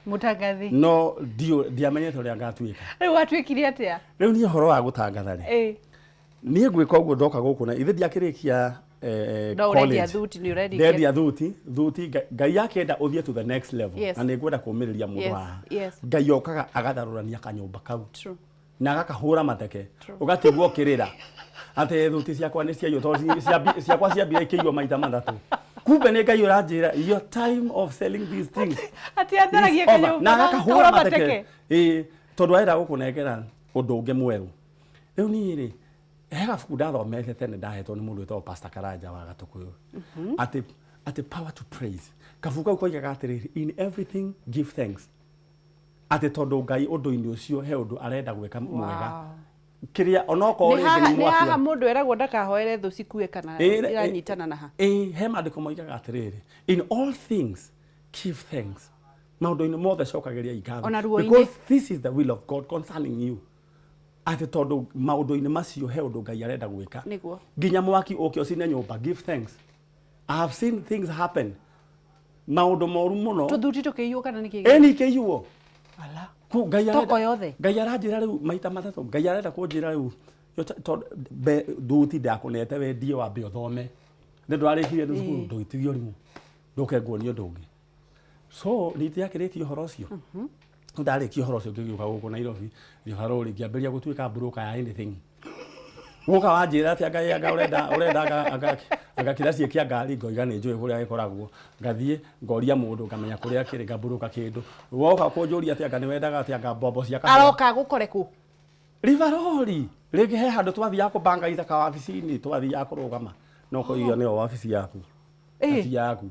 mũtangathi no ndiamenyete ũrĩa ngatuĩka rĩu watuĩkire atĩa rĩu niĩ ũhoro wa gũtangatha rĩ niĩ ngwĩka ũguo ndoka gũkũ na ithe ndiakĩrĩkia ndendia thuti Ngai akenda ũthiĩ to the next level na nĩ ngwenda kũũmĩrĩria mũndũ haha Ngai okaga agatharũrania kanyũmba kau na agakahũra mateke ũgatigwo ũkĩrĩra atĩ thuti ciakwa nĩ ciaiywo tondũ ciakwa ciambire ikĩiywo maita mathatũ kumbe nĩ Ngai ũranjĩra your time of selling these things atĩ atharagia kanyũmba na agakahũra mateke tondũ arenda gũkũnengera ũndũ ũngĩ mwerũ rĩu niĩ rĩ he gabuku ndathomete tene ndahetwo nĩ mũndũ wĩtagwo Pastor Karanja wa Gatũkũyũ atĩ power to praise kabuku kau koigaga atĩrĩrĩ in everything give thanks atĩ tondũ Ngai ũndũ-inĩ ũcio he ũndũ arenda gwĩka mwega kĩrĩa onokorwo nĩ haha mũndũ eragwo ndakahoere thũ cikue kana iranyitana na ha he maandĩko moigaga atĩrĩrĩ in all things give thanks maũndũ-inĩ mothe cokagĩria ngatho because this is the will of God concerning you atĩ tondũ maũndũ-inĩ macio he ũndũ Ngai arenda gwĩka nginya mwaki ũkĩ ũcine nyũmba give thanks I have seen things happen maũndũ moru mũno tũthuti tũkĩiywo kana nĩkĩ nĩ kĩiywo ala toko yothe Ngai aranjĩra rĩu maita matatũ Ngai arenda kũnjĩra rĩu thuti ndakũnete wendie wambe ũthome nĩ ndwarĩkirie thukuru ndũgĩtigio rimũ ndũke nguonio ũndũ ũngĩ so nĩ ndiakĩrĩtie ũhoro ũcio ndarĩkia ũhoro ũcio ngĩgĩũka gũkũ Nairobi rĩharo rĩ ngĩambĩrĩria gũtuĩka broker ya anything gũka wanjĩra atĩ Ngai anga ũrenda agakĩra ciĩkia ngari ngoiga nĩ njũĩ kũrĩa gĩkoragwo ngathiĩ ngoria mũndũ ngamenya kũrĩa kĩrĩ ngambũrũka kĩndũ woka kũnjũria atĩ anga nĩ wendaga atĩ anga mbombo cia kahũa aroka gũkore kũ Rivaroli rĩngĩ he handũ twathiaga kũbanga ithaka wabici-inĩ twathiaga kũrũgama no kũiga nĩyo wabici yaku ati yaku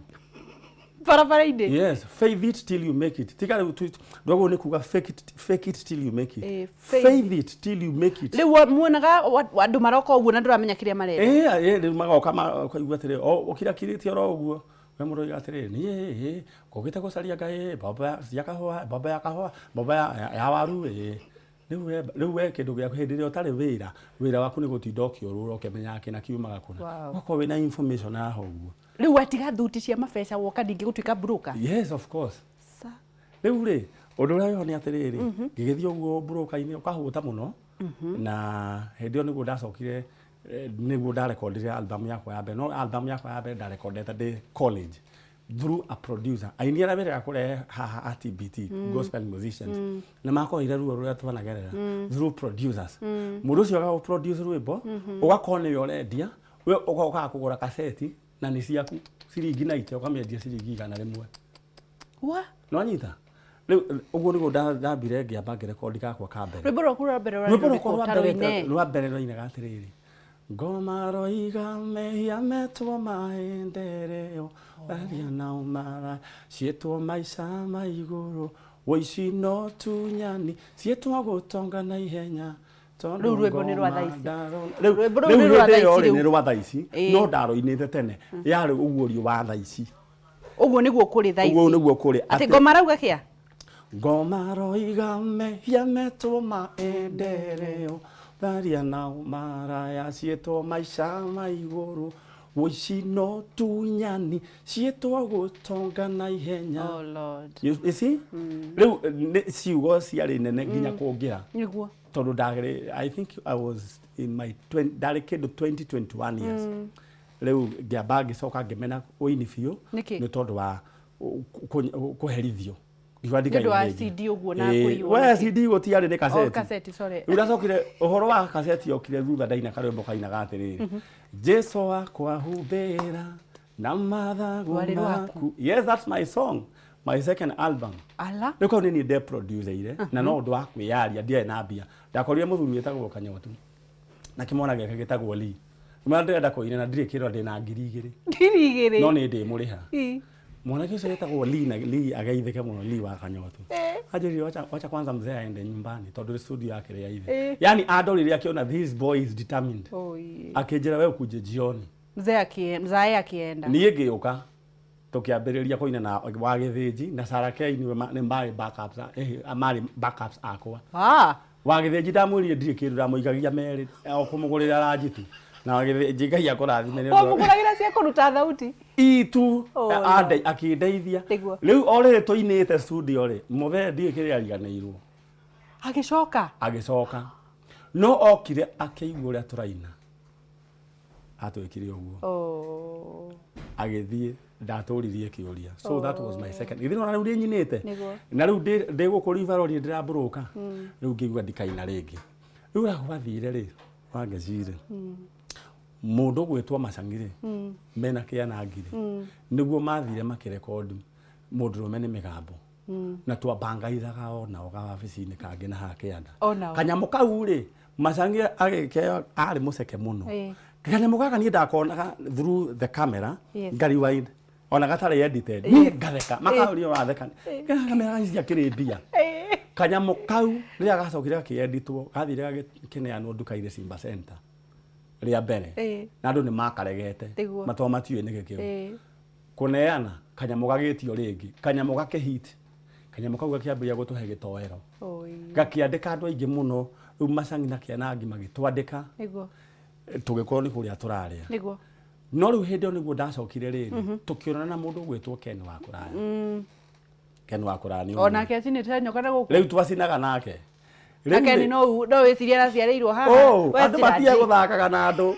barabara-inĩ yes faith it till you make it tiga rĩu ndwagwo nĩ kuga fake it till you make it faith it till you make it rĩu muonaga andũ maroka ũguo na ndũramenya kĩrĩa marenda rĩu magoka makaigua atĩrĩ ũkirakirĩtie oro ũguo we mũndũ oiga atĩrĩrĩ niĩ ngũgĩte gũcaria Ngai mbombo cia kahũa mbombo ya waru rĩu we kĩndũ gĩaku hĩndĩ ĩrĩa ũtarĩ wĩra waku nĩ gũtinda ũkĩũrũra ũkĩmenyaga kĩna kiumaga kũna ũgakorwo wĩna information haha ũguo rĩu watiga thuti cia mabeca woka ningĩ gũtuĩka broker yes of course rĩu rĩ ũndũ ũrĩa wĩho nĩ atĩrĩrĩ ngĩgĩthiĩ ũguo broker-inĩ ũkahũta mũno na hĩndĩ ĩyo nĩguo ndacokire nĩguo ndarekondire album yakwa ya mbere no album yakwa ya mbere ndarekondete ndĩ college through a producer aini arĩa wĩrĩga kũrehe haha at TBT gospel musicians nĩ makorire ruo rũrĩa twanagerera through producers mũndũ ũcio agagũ produce rwĩmbo ũgakorwo nĩwe ũrendia we ũgoka kũgũra kaseti na nĩ ciaku ciringi na ite ũkamĩendia ciringi 100 wa no anyita rĩu ũguo nĩguo ndambire ngĩamba ngĩrekondi gakwa ka mbere rwĩmbo rwaku rwa mbere roinaga atĩrĩrĩ ngoma roiga mehia metwo maendereo aria na umara cietwo maica ma igũrũ woici no tunyani cietwo gũtonga na ihenya rĩu rwĩmbo nĩ rwa thaa ici rĩu nĩ rwa thaa ici no ndaro-inĩte tene yarĩ ũguũrio wa thaa ici ũguo nĩguo kũrĩ thaa ici ũguo nĩguo kũrĩ atĩ ngoma rauga kĩa ngoma roiga mehia metwo maendereo aria na umara ya cietwo maica ma igũrũ woici no tunyani cietwo gũtonga na ihenya oh Lord you see rĩu ciugo ciarĩ nene nginya kũngĩra nĩguo tondũ ndagere I think I was in my ndarĩ kĩndũ 2021 years rĩu ngĩamba ngĩcoka ngĩmena ũini biũ nĩ tondũ wa kũherithio nĩndũ wa CD ũguo na kũiywo we CD gũtiarĩ nĩ kaseti kaseti sorry rĩu ndacokire ũhoro wa kaseti yokire thutha ndaina karwĩmbo kainaga atĩrĩrĩ Jesu wakwa humbĩra na mathagu maku. Yes, that's my song, my second album. Ala Niko ni de producer ile na no ndo akwiyaria ndie na mbia ndakorire muthuri etagwo Kanyotu na kimona geke gitagwo Lee mwana ndenda koine na ndire kiro ndina ngiri igiri no ni ndi muriha mwana kise etagwo Lee na Lee agaithike muno Lee wa Kanyotu ajiri wacha kwanza mzee aende nyumbani tondu studio yake ya hivi yani adorire akiona this boy is determined akijira wewe kuje jioni mzee akienda niye gioka tukiambiriria koina na wa githiji na Sarakei ni mari backups amari backups akwa wa githiji ndamuririe ndire kindu ndamuigagia meri o kumugurira rajitu na wa githiji ngai akurathime ni kumuguragira cia kuruta thauti itu ande akindeithia riu ore toinite studio ri muthe ndire kiria ariganirwo agicoka no okire akigwa ria turaina atwikire uguo agithie ndaturirie kiuria so that was my second ithino na riu nyinite na riu ndigukuriva rori ndiraburuka riu ngigwa ndikaina ringi riu rakubathire ri wangecire mundu gwitwa Macangire mena kianangire niguo mathire makirekondi mundu rumene migambo na twambangaithaga ona oga wabici-ini kangi na hakianda kanyamu kau ri Macangire agikeo ari muceke muno kanyamu gaka ni ndakonaga through the camera ngari wide ona gatare edited ni gatheka makario watheka kamera cia kiribia kanyamu kau ria gacokire kieditwo gathire gakineanwo nduka-ire Simba Center ria mbere na andu ni makaregete matwa matiwe ni gikio kuneana kanyamu gagitio ringi kanyamu gakehit kanyamu kau gakiambia gutuhe gitoero gakiandika andu aingi muno riu Macangi na Kianangi magitwandika tugikorwo ni kuria turaria no riu hindi niguo ndacokire riri tukionana na mundu gwitwo Ken wa Kuraya Ken wa Kuraya ni ona ke acinite nyoka na guku riu twacinaga nake Ken no wiciria na ciareirwo haha andu batia guthakaga na andu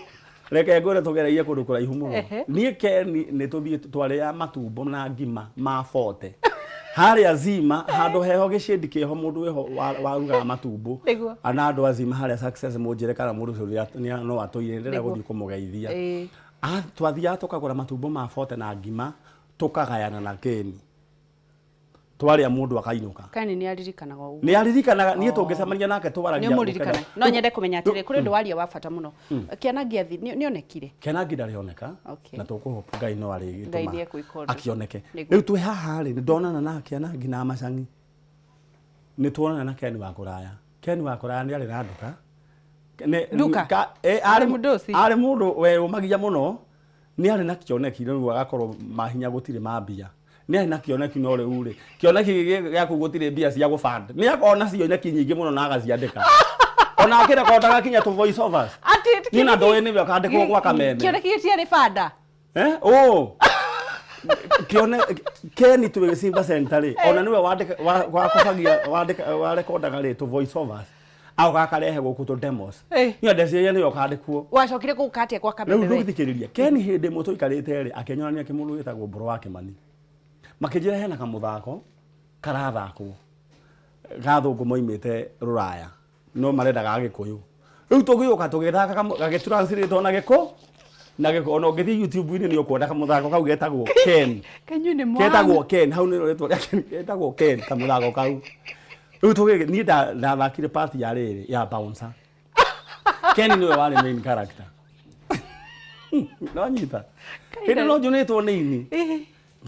reke ngore tugereire kundu kuraihu muno nie Ken ni tuthie twaria matumbo na ngima ma forte hari azima handu heho gicindi kiho mundu weho waruga matumbo ana andu azima hari success mujire kana mundu ucio no atoire ndera guthii kumugeithia twathia tukagura matumbo ma forte na ngima tukagayana na Ken twaria mundu akainuka Ken ni aririkanaga uguo ni aririkanaga nie tungicemania nake twaragia ni muririkana no nyende kumenya atire kuri ndu waria wa bata muno Kianangi athi ni onekire Kianangi ndarioneka na tukuhopa ngai no ari gituma akioneke riu twi haha ri ndonana na Kianangi na Macangi ni tuonana na Ken wa Kuraya Ken wa Kuraya ni ari na nduka ari mundu we umagia muno ni ari na kioneki riu agakorwo mahinya gutire mambia ni ari na kioneki no riu ri kioneki gya kugutire mbia cia gufand ni akona cioneki nyingi muno na agaciandika ona akira kondaga kinya tu voice overs ni na ndoe ni akandikwo kwa kameme kioneki gitiari fanda Ken tu Simba Center ri ona niwe wa kufagia wa recordaga ri tu voice overs au gakarehe guku to demos ni ndeciria ni okandikwo wacokire ku katia kwa kameme riu ndithikiriria Ken hindi mutu ikarite ri akenyonania kimuru gitagwo Mburu wa Kimani makijira hena kamuthako karathakwo gathungu moimite Ruraya no marenda ga Gikuyu riu tugiyuka tugithaka gagitranslate ona giko na giko ona ngithi YouTube-ini ni ukwenda kamuthako kau getagwo Ken kanyune mwana getagwo Ken hau ni ritwa getagwo Ken kamuthako kau riu tugige ni ndathakire part ya riri ya bouncer Ken niwe wari main character no nyita hindi no junitwo nini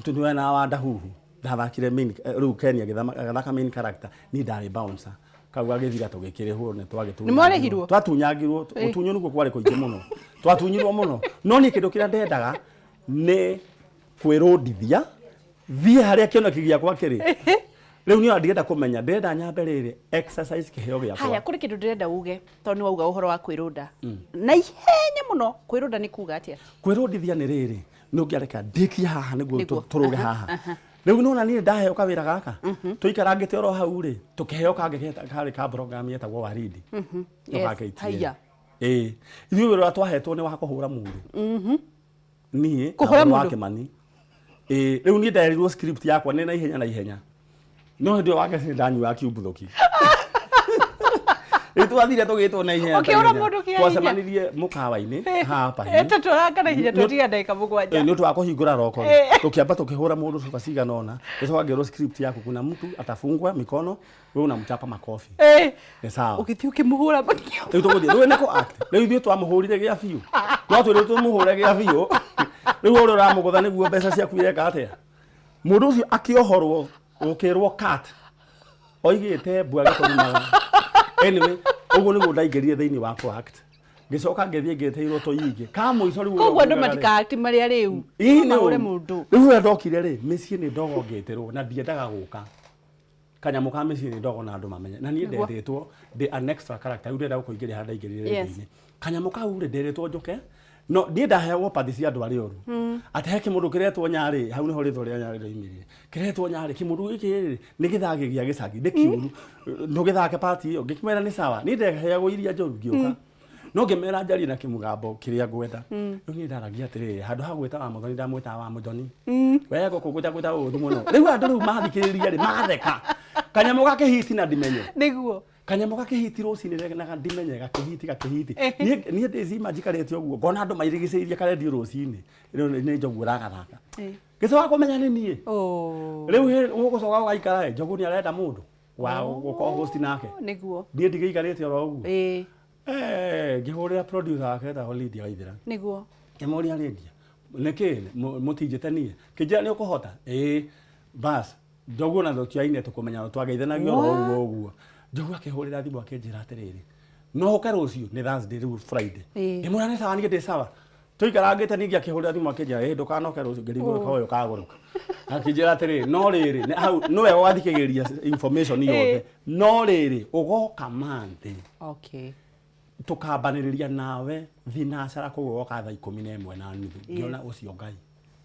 tundu na wanda huhu ndathakire main riu Ken agithaka main character ni ndari bouncer kau agithira tugikire hu ne twagitu ni mwarehirwo twatunyagirwo utunyo nuko kwari kuingi muno twatunyirwo muno no ni kindu kira ndendaga ni kwirundithia thie haria kioneki giakwa kiri riu ni ndigenda kumenya ndenda nyambe riri exercise kiheo giakwa haya kuri kindu ndirenda uge to ni wauga uhoro wa kwirunda na ihenya muno kwirunda ni kuga atia kwirundithia ni riri ni ungiareka ndiki haha niguo turuge haha riu nona ni ndaheo kawira gaka tuikarangite oro hau ri tukiheo kange kari ka program yetagwo Waridi haya ithuĩ wĩra twahetwo nĩ wa kũhũra mũndũ niĩ kũhũra mũndũ wa Kimani rĩu niĩ nderirwo script yakwa nĩ na ihenya no hĩndĩ ĩyo wake ndanyua kiumbũthũki Itwathire tugitwo na ihenya. Okay, ora mundu kia. Twacemanirie mukawa-ini hapa hivi. Tũrakana hinya tũtiga ndagĩka mũgwanja. Nĩ ũndũ wa kũhingũra roko. Tukiamba tukihũra mũndũ sofa cigana ona. Tucoka ngero script yako kuna mtu atafungwa mikono, wewe unamchapa makofi. Ni sawa. Ukithii ukimũhũra makio. Rĩu tũgũthiĩ rĩu nĩ kũ act. Rĩu ithuĩ twamũhũrire gĩa biũ. No twĩrĩ tũmũhũre gĩa biũ. Rĩu ũrĩa ũramũgũtha nĩguo mbeca ciaku ireka atĩa. Mũndũ ũcio akĩohorwo ũkĩrwo cut. Oigĩte mbua gĩtũrumaga. Anyway, uguo nĩguo ndaingĩrire thĩinĩ wa act. Ngĩcoka ngĩthiĩ ngĩteirwo tũyingĩ. Ka mũico rĩu koguo andũ matika-act marĩa rĩu. Mahũre mũndũ. Rĩu ũrĩa ndokire rĩ, mĩciĩ nĩ ndogo ngĩtĩrwo na ndiendaga gũka. Kanyamũ ka mĩciĩ nĩ ndogo na andũ mamenye. Na niĩ ndendetwo ndĩ an extra character. Rĩu ndĩrenda gũkũingĩria harĩa ndaingĩrire thĩinĩ. Kanyamũ kau rĩ ndendetwo njoke. No ndiĩ ndaheagwo pathi cia andũ arĩa oru. Atĩ he kĩmũndũ kĩretwo Nyarĩ, hau nĩho rĩtwa rĩa Nyarĩ rĩoimĩrire. Kĩretwo Nyarĩ, kĩmũndũ gĩkĩ rĩ nĩ gĩthagĩ gĩa gĩcagi, nĩ kĩũru. Ndũgĩthake party ĩyo. Ngĩkĩmera nĩ sawa. Niĩ ndaheagwo iria njoru ngĩũka. No ngĩmera njarie na kĩmũgambo kĩrĩa ngwenda. Rĩu niĩ ndaragia atĩrĩrĩ, handũ ha gwĩta wa Mũthoni ndamwĩta wa Mũthoni. Wega gũkũgwĩta ũũru mũno. Rĩu andũ rĩu mathikĩrĩria rĩ matheka. Kanyamũ gakĩhiti na ndimenye. Nĩguo. Kanyamũ gakĩhiti rũcinĩ na ndimenye gakĩhiti. Niĩ ndĩcima njikarĩte ũguo. Ngona andũ mairigicĩirie karendio rũcinĩ. Rĩu nĩ njogu ragathaka. Gĩcoka kũmenya nĩ niĩ. Rĩu ũgũcoka ũgaikara njogu nĩ arenda mũndũ wa gũkorwo host nake. Nĩguo. Niĩ ndigĩikarĩte oro ũguo. Ngĩhũrĩra producer wake etagwo Lydia Waithĩra. Nĩguo. Ngĩmũria Lydia, nĩkĩ mũtinjĩte niĩ? Kĩnjĩra nĩ ũkũhota? Bas, njogu na tũtiaine tũkũmenya twageithanagio oro ũguo. Njogu akĩhũrĩra thimũ akĩnjĩra atĩrĩrĩ, no ũke rũciũ nĩ Thursday rĩu Friday. Ngĩmwĩra nĩ sawa, niĩ ndĩ sawa. Tũikarangĩte ningĩ akĩhũrĩra thimũ akĩnjĩra ndũkanoke rũciũ ngĩrigwo koyo kagũrũka. Akĩnjĩra atĩrĩrĩ, no rĩrĩ hau nĩwe wathikagĩrĩria information yothe. No rĩrĩ ũgoka Monday. Okay. Tukambanĩrĩria nawe thinacara kũu ũgoka thaa 11:30. Ngĩona ũcio Ngai.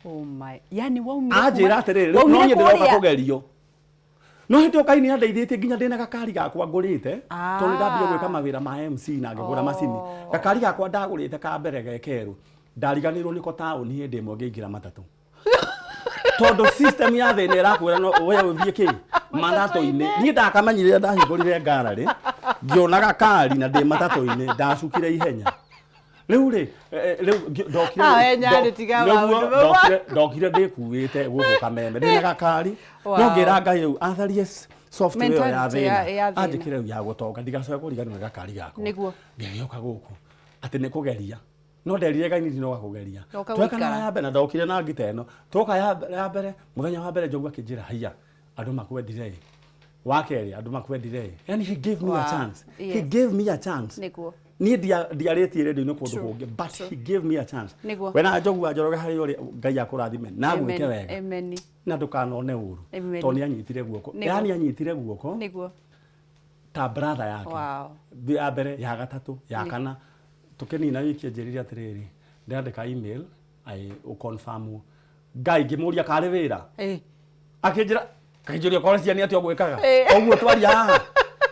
Oh my. Yani waumire. Anjĩra atĩrĩrĩ, no niĩ ndĩroka kũgerio. No hĩndĩ Ngai nĩ andeithĩtie nginya ndĩna gakari gakwa ngũrĩte. Tondũ ndambire gwĩka mawĩra ma MC na ngĩgũra macini. Gakari gakwa ndagũrĩte ka mbere gekerũ. Ndariganĩrwo nĩko taũni hĩndĩ ĩmwe ngĩingĩra matatũ. Tondũ system ya thĩ nĩ ĩrakwĩra no wewe ũthiĩ kĩ matatũ-inĩ. Niĩ ndakamenyire ndahingũrire ngararĩ. Ngĩona gakari na ndĩ matatũ-inĩ ndacukire ihenya. Rĩu rĩ ndokire ndĩkuĩte gũkũ Kameme ndĩna gakari. No ngĩra Ngai rĩu atharie software ya thĩna anjĩkĩre ya gũtonga ndigacoke kũriganĩrwo nĩ gakari gakwa. Ngĩgĩũka gũkũ atĩ nĩ kũgeria. No nderire Ngai nĩ no gakũgeria. Twekana ya mbere na ndokire na ngita ĩno. Twoka ya mbere mũthenya wa mbere Njogu akĩnjĩra haiya andũ makwendire. Wa kerĩ andũ makwendire. Yani he gave me a chance. He gave me a chance. Niĩ ndiarĩtie rĩndio-inĩ kũndũ kũngĩ, but he gave me a chance. Wena Njogu anjoroge harĩa ũrĩ Ngai akũrathime na gwĩke wega. Na ndũkanone ũru. Tondũ nĩ anyitire guoko. Yani anyitire guoko. Ta brother yake. Ya mbere, ya gatatũ, ya kana. Tũkĩnina wiki anjĩrire atĩrĩrĩ, ndandĩka email ũconfirm. Ngai ngĩmũria karĩ wĩra. Akĩnjĩria kore ciani atĩ ũgwĩkaga. Ũguo twaria haha.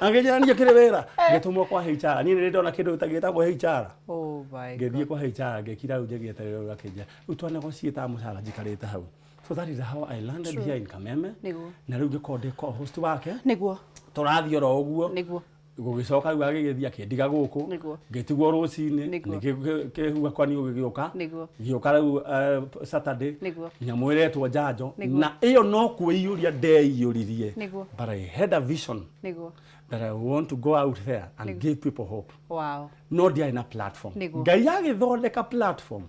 Angĩnjĩra niĩ kĩrĩ wĩra. Ngĩtũmwo kwa HR. Niĩ nĩ ndona kĩndũ gĩtagwo HR. Ngĩthiĩ kwa HR ngĩkira rĩu njĩgĩeterera rĩu akĩnjĩra. Rĩu twanegotiate mũcara njikarĩte hau. So that is how I landed here in Kameme. Na rĩu ngĩkorwo ndĩ co-host wake. Tũrathiĩ oro ũguo. Gũgĩcoka rĩu agĩgĩthiĩ akĩndiga gũkũ. Ngĩtigwo rũcinĩ. Kĩhuga kwani gĩgĩũka. Gĩũka rĩu Saturday. Nyamũ ĩretwo Njanjo. Na ĩyo no kwĩiyũria ndeiyũririe. But I had a vision. That I want to go out there and give people hope. No ndiarĩ na platform. Ngai agĩthondeka platform.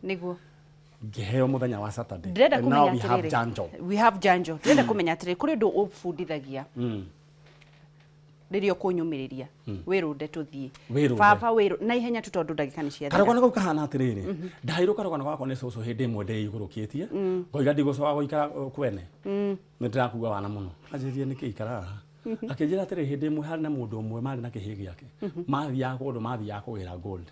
Ngĩheo mũthenya wa Saturday. And now we have Njanjo. We have Njanjo. Ndĩrenda kũmenya atĩrĩ kũrĩ ũndũ ũbundithagia. Rĩrĩa ũkũnyũmĩrĩria wĩrũnde tũthiĩ baba wĩrũ na ihenya tu tondũ ndagĩka nĩ ciathira. Karũgano kau kahana atĩrĩrĩ, ndairwo karũgano gakwa nĩ cũcũ hĩndĩ ĩmwe ndĩigũrũkĩtie ngoiga ndigũcoka gũikara kwene nĩ ndĩrakuga wana mũno anjĩrire nĩkĩ ikara haha akĩnjĩra atĩrĩrĩ hĩndĩ ĩmwe harĩ na mũndũ ũmwe marĩ na kĩhĩĩ gĩake mathiaga kũndũ mathiaga kũgĩra gold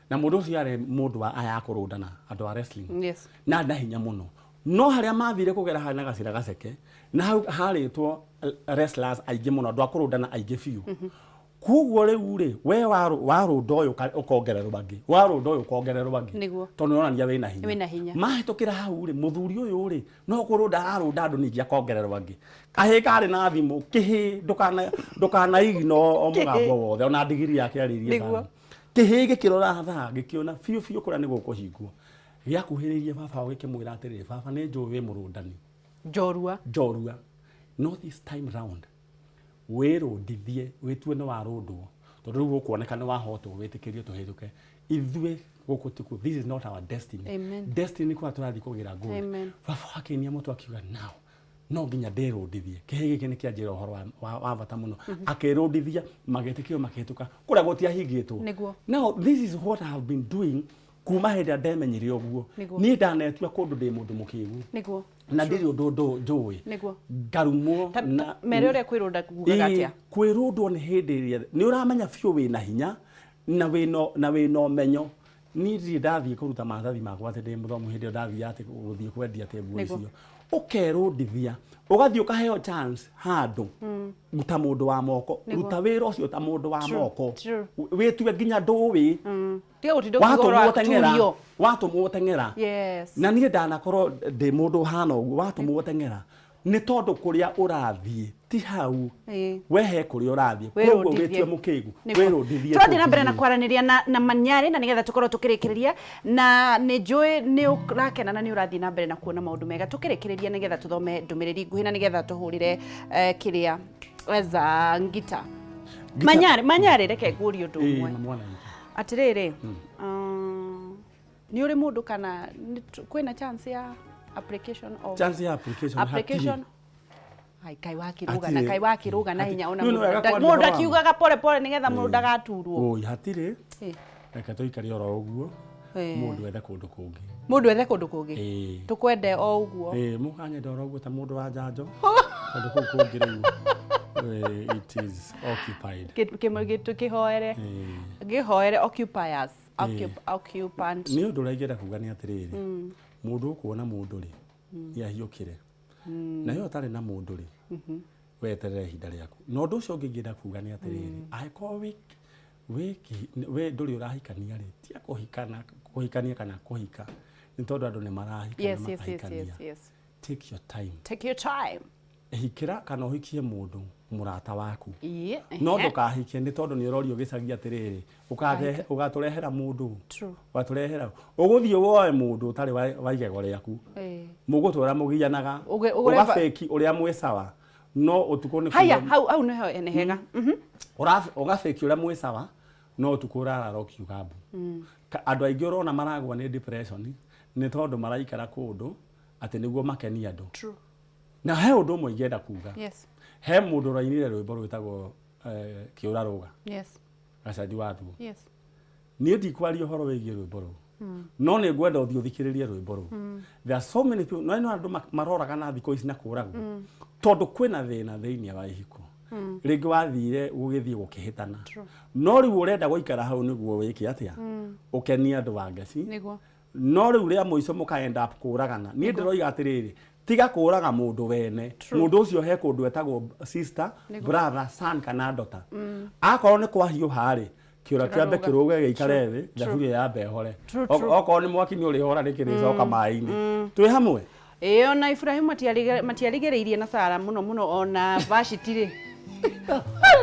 na mũndũ ũcio arĩ mũndũ wa aya kũrũndana andũ a wrestling na nda hinya mũno no harĩa mathire kũgera harĩ na gacĩra gaceke na hau harĩtwo wrestlers aingĩ mũno andũ a kũrũndana aingĩ biũ Kuguo riu ri we waru ndoyo ukongererwo bangi waru ndoyo ukongererwo bangi tondu nonania wina hinya mahitukira hau ri muthuri uyu ri no kuru ndaru ndandu ningi akongererwo bangi kahi kari na thimu kihi ndukana igino omugambo wothe ona digiri yake aririe thani kihi gikirora tha gikiona fiu kuria ni gukuhingwo giakuhiririe baba ugikimwira atiri baba ni njuwi murundani njorua not this time round wirundithie witue no warundwo tondu riu gukuoneka ni wahotwo witikirio tuhituke ithue guku tiku this is not our destiny. Destiny kwa turathi kugira ngui baba akinia mutu akiuga now no nginya ndirundithie kihi giki ni kianjira uhoro wa bata muno akirundithia magetikio makihituka kuria gutia hingitwo now this is what I have been doing kuma henda ndemenyire uguo ni ndanetua kundu ndi mundu mukigu na ndiri undu njui ngarumwo na mere uria kwirunda kugaga atia kwirundwo ni hindi iria ni uramenya fiu wina hinya na wina umenyo ni ndiri ndathie kuruta mathathi makwa ati ndi muthomu hindi ndathie ati guthie kwendia tebu icio ukerundithia ugathie ukaheo chance handu ruta mundu wa moko ruta wira ucio ta mundu wa moko witue nginya nduwi watumwo tengera na nie ndanakorwo ndi mundu hana uguo watumwo tengera ni tondu kuria urathie ti hau wehe kuria urathie koguo witue mukigu wirundithie twathi na mbere na kwaraniria na Manyari na nigetha tukorwo tukirikiriria na ni njui ni urakena na ni urathie na mbere na kuona maundu mega tukirikiriria nigetha tuthome ndumiriri nguhi na nigetha tuhurire kiria eza ngita Manyari reke ngurie undu umwe atiriri ni uri mundu kana kwina chance ya application ai kai wakiruga na hinya ona mundu akiugaga pole nigetha mundu ndagaturwo hatiri reke tuikari oro uguo mundu ethe kundu kungi tukwende o uguo mukanye ndoro uguo ta mundu wa njanjo kundu kungi riu it is occupied kihoere occupiers occupant ni undu uraigera kuga ni atiriri mundu kuona mundu ri yahiukire na yo tari na mundu ri weterere hinda riaku no ndu ucio ngingida kuga ni atiriri aiko we nduri urahikania ri tia kuhikania kana kuhika ni tondu andu ni marahikania yes take your time hikira kana uhikie mundu murata waku no ndukahikie ni tondu ni urorio gicagia atiriri ugaturehera mundu waturehera uguthie woe mundu utari waigego riaku mugutura mugiyanaga ugafeki uria mwisawa no utuko ni haya hau neho enehega ugafeki uria mwisawa no utukura roki ugabu andu aingi urona maragwa ni depression ni tondu maraikara kundu ati niguo makeni andu na he undu umwe ingenda kuga he mundu rainire rwimbo rwitagwo kiura ruga gacaji wathu ni ndikwaria uhoro wigie rwimbo ru no ni ngwenda uthio thikiririe rwimbo ru there are so many people no andu maroraga na thiko ici na kuragwo tondu kwina thina thiini wa ihiko ringi wathire ugithie gukihitana no riu urenda guikara hau niguo wiki atia ukenia andu wa ngeci no riu ria muico mukaenda up kuragana ni ndiroiga atiriri tiga kuraga mundu wene mundu ucio he kundu etagwo sister brother son kana daughter akorwo ni kwa hiu hari kiura kiambe kiruge giikare thi thaburia ya behore okorwo ni mwaki ni uri hora nikiricoka mai-ini twi hamwe ona Ibrahim matiarigereirie na Sara muno ona Vashitire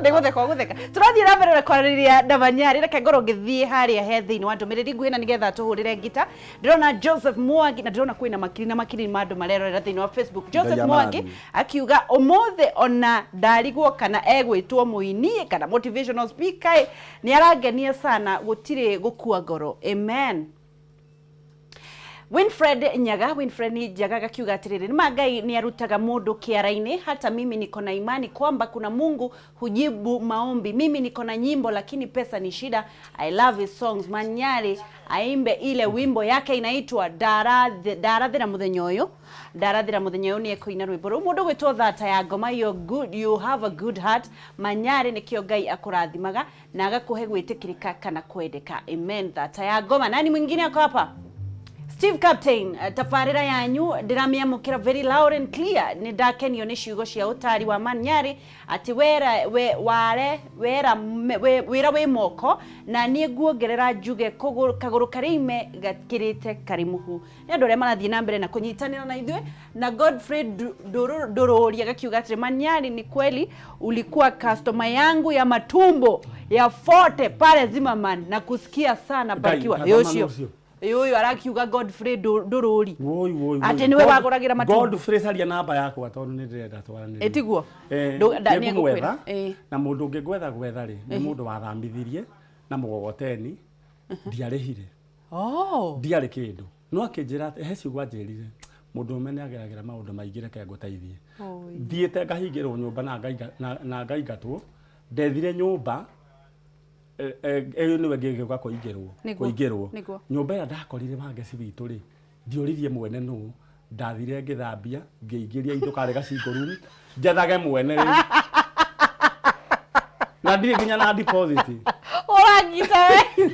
gutheka turathie na mbere kwaririria na Manyari reke ngoro ngithie haria he thiini wa ndumiriri nguhi na nigetha tuhurire ngita ndirona Joseph Mwangi na ndirona kwina makiri mandu marerorera thiini wa Facebook Joseph Mwangi akiuga umothe ona ndarigwo kana egwitwo muini kana motivational speaker ni arangenia sana gutire gukua ngoro amen Winfred Njaga gakiuga atiriri ni Ngai ni arutaga mundu kiara-ini hata mimi niko na imani kwamba kuna Mungu hujibu maombi mimi niko na nyimbo lakini pesa ni shida I love his songs Manyari aimbe ile wimbo yake inaitwa Darathira muthenya uyu ni ekuina rwimbo ru mundu gwitwo Thata ya Ngoma you have a good heart Manyari nikio Ngai akurathimaga na agakuhe gwitikirika kana kwendeka amen Thata ya Ngoma nani mwingine ako hapa Steve Captain, tafarira yanyu ndiramiamukira very loud and clear. Ni ndakenio ni ciugo cia utari wa Manyari ati wera we moko na nie guongerera njuge kaguru karime gakirite karimuhu. Ni andu aria marathie na mbere na kunyitanira na ithwe na Godfrey Dororia gakiuga ati Manyari, ni kweli ulikuwa customer yangu ya matumbo ya Forte pale Zimmerman na kusikia sana bakiwa yoshio. Yoyo arakiuga Godfrey Dorori. Woi. Ati niwe waguragira matumbo. Godfrey saria namba yakwa tondu ni ndirenda twaranire. Etiguo. Ni gwetha. Na mundu ngigwetha ri ni mundu wathambithirie na mugogoteni ndiarihire. Ndiari kindu. No akinjira he ciugo anjirire. Mundu umene ageragira maundu maingi reke ngutaithie. Thiete ngahingirwo nyumba na ngaigatwo. Ndethire nyumba niwe ngigeuka kuingirwo nyumba ira ndakorire mangeci bitu ri ndioririe mwene nu ndathire ngithambia ngiingiria indo kare gacingo room njethage mwene ri na ndire nginya na deposit urangita we.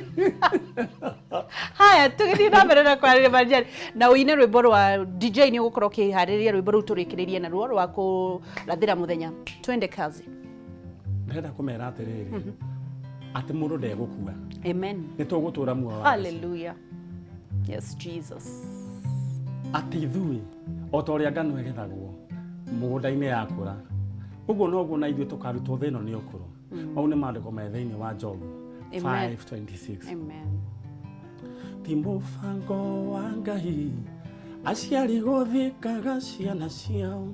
Haya tugithie na mbere na kwarire Manyari na uine rwimbo rwa DJ ni ugukorwo kihariria rwimbo ru turikiririe na ruo rwa kurathira muthenya. Twende kazi. Ndenda kumera atiriri ati mundu ndegukua. Amen. Nitugutura muoyo. Hallelujah. Yes Jesus. Ati ithui otoria ngano egethagwo mugunda-ini yakura uguo noguo na ithui tukarutwo thino ni ukuru. Mau ni maandiko me thiini wa Job 5:26. Amen. Ti mubango wa Ngai aciari guthikaga ciana ciao,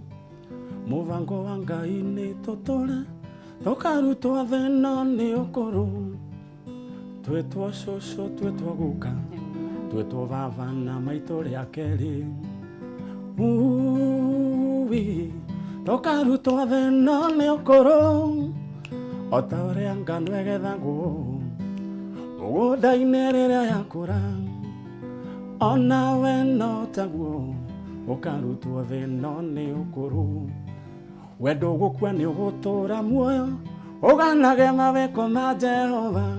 mubango wa Ngai ni tuture tukarutwo thino ni ukuru, twitwo cucu twitwo guka twitwo baba na maitũ rĩa kerĩ, tukarutwo thino ni ukuru o ta ũrĩa ngano ĩgethagwo mũgũnda-inĩ rĩrĩa yakũra, ona we no taguo ũkarutwo thino ni ukuru, wendo gukua ni ugutura muoyo uganage maweko ma Jehova,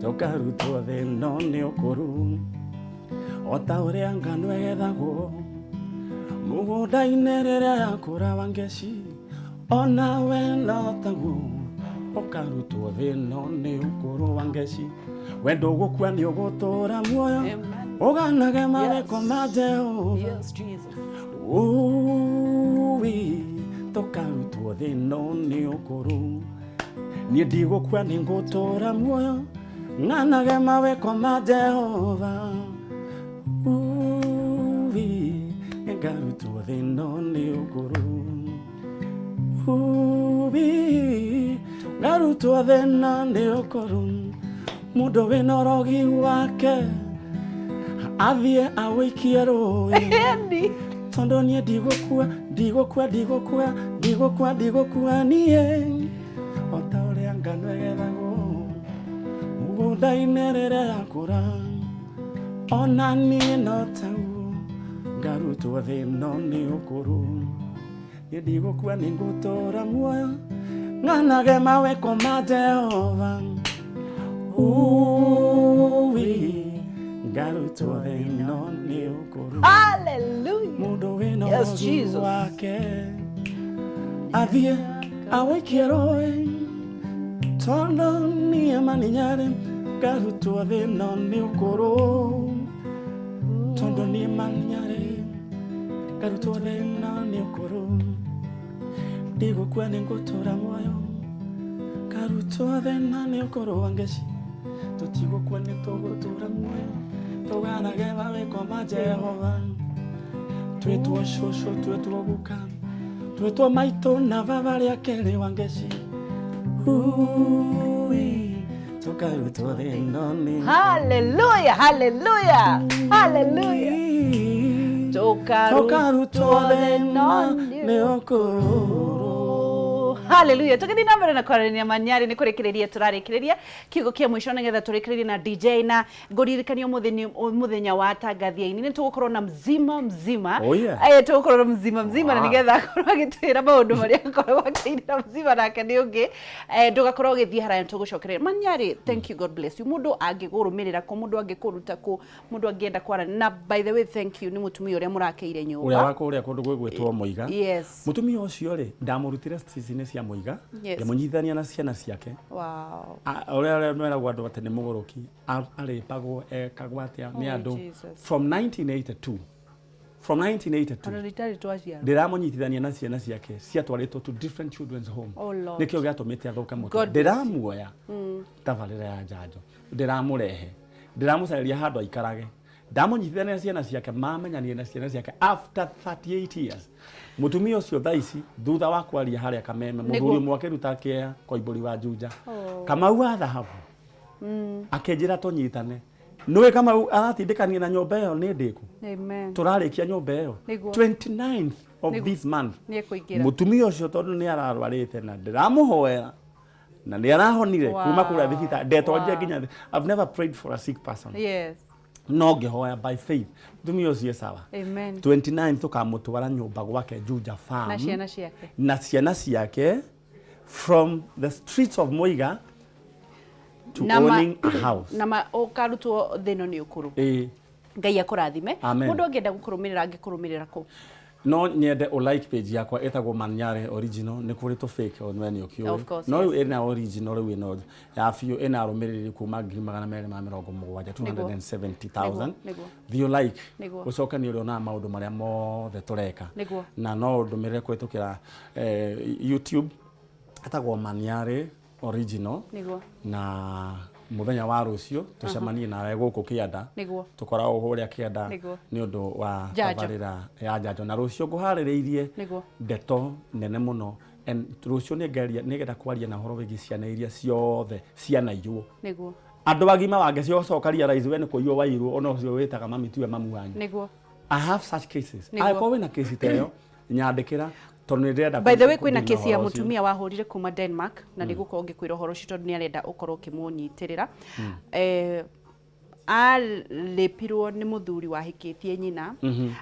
tukarutwo thino ni ukuru o ta ũrĩa ngano ĩgethagwo mũgũnda-inĩ rĩrĩa yakũra wangeci, ona we no taguo ukarutwo thino ni ukuru wangeci, wendo gukua ni ugutura muoyo uganage maweko ma Jehova. Yes Jesus. Tukarutwo thino ni ukuru, nie ndigukua ni ngutura muoyo ng'anage maweko ma Jehova, ngarutwo thino ni ukuru, ngarutwo thino ni ukuru, mundu wina ũrogi wake athie awĩkie rũĩ tondu nie ndigukua nie o ta ũrĩa ngano ĩgethagwo mũgũnda-inĩ rĩrĩa yakũra, ona nie no taguo ngarutwo thino ni ukuru, nie ndigukua ni ngutura muoyo ng'anage maweko ma Jehova, ngarutwo thino ni ukuru. Hallelujah. Mundu wina ũrogi wake athie awĩkie rũĩ tondu nie Manyari ngarutwo thino ni ukuru, tondu nie Manyari ngarutwo thino ni ukuru, ndigukua ni ngutura muoyo ngarutwo thino ni ukuru wangeci, tutigukua ni tugutura muoyo tuganage maweko ma Jehova, twitwo cucu twitwo guka twitwo maitũ na baba rĩa kerĩ wangeci, tukarutwo thino ni. Hallelujah, hallelujah, hallelujah. Tukarutwo thino ni ukuru. Hallelujah. Tukithi na mbere na kwarania Manyari ni kurikireria turarikireria kiugo kia mwisho nigetha turikirerie na DJ na nguririkania muthenya wa tangathia-ini ni tugukorwo na mzima tugukorwo na mzima na nigetha akorwo agitwira maundu maria akorwo akirira mzima nake ni ungi ndugakorwo ugithie haraya tugucokereria Manyari. Thank you, God bless you. Mundu angigurumirira ko mundu angikuruta ko mundu angienda kwara na by the way thank you ni mutumia uria murakeire nyumba uria wako uria kundu gwetwo Muiga. Yes, mutumia ucio ri ndamurutire stizine cia Muiga yamunyithania na ciana ciake. Wow. Uria mwera gwa andu atene muguruki aripagwo ekagwatia ni andu from 1982 ndiramunyithithania na ciana ciake ciatwaritwo to different children's home. Nikio giatumite athuka mutu ndiramuoya tabarira ya njanjo ndiramurehe ndiramucaria handu aikarage ndamunyithithania na ciana ciake mamenyanie na ciana ciake after 38 years. Mutumia ucio thaici thutha wa kwaria haria Kameme muthuri mwake rutakia kwa iburi wa Juja Kamau wa Thahabu akenjira tunyitane noe Kamau aratindikania na nyomba iyo ni ndiku. Amen. Turarikia nyomba iyo 29th of this month. Mutumia ucio tondu ni ararwarite na ndiramuhoera na ni arahonire kuma kura thibita ndetonje nginya I've never prayed for a sick person. Yes. No ngihoya by faith mutumia ucio sawa. Amen. 29 tukamutwara nyumba gwake Juja farm na ciana ciake from the streets of Muiga to owning a house. Na ukarutwo thino ni ukuru. Ngai akurathime. Mundu angienda gukurumirira angikurumirira ku. No nyende o like page yakwa etagwo Manyari original ni kuri to fake on when you kill. No ina original we know ya fiyo ina arumiriri kuma 270,000 view like ucoka ni uriona maundu maria mothe tureka na no ndumirire kwetukira YouTube etagwo Manyari original na muthenya wa rucio tucemanie nawe guku Kianda tukoragwo huria Kianda ni undu wa tabarira ya njanjo na rucio nguhaririirie ndeto nene muno rucio ni ngenda kwaria na horo wigi ciana iria ciothe ciana iruo andu agima wange ciocokaria rais we ni kuiyo wairu ona ucio witaga mami tiwe mamu wanyu. I have such cases. Aiko wina case teyo nyandikira. By the way kwina kesi ya mutumia wahurire kuma Denmark na niguko ngikwira horo cito ni arenda ukorwo kimunyitirira alepirwo ni muthuri wahikitie nyina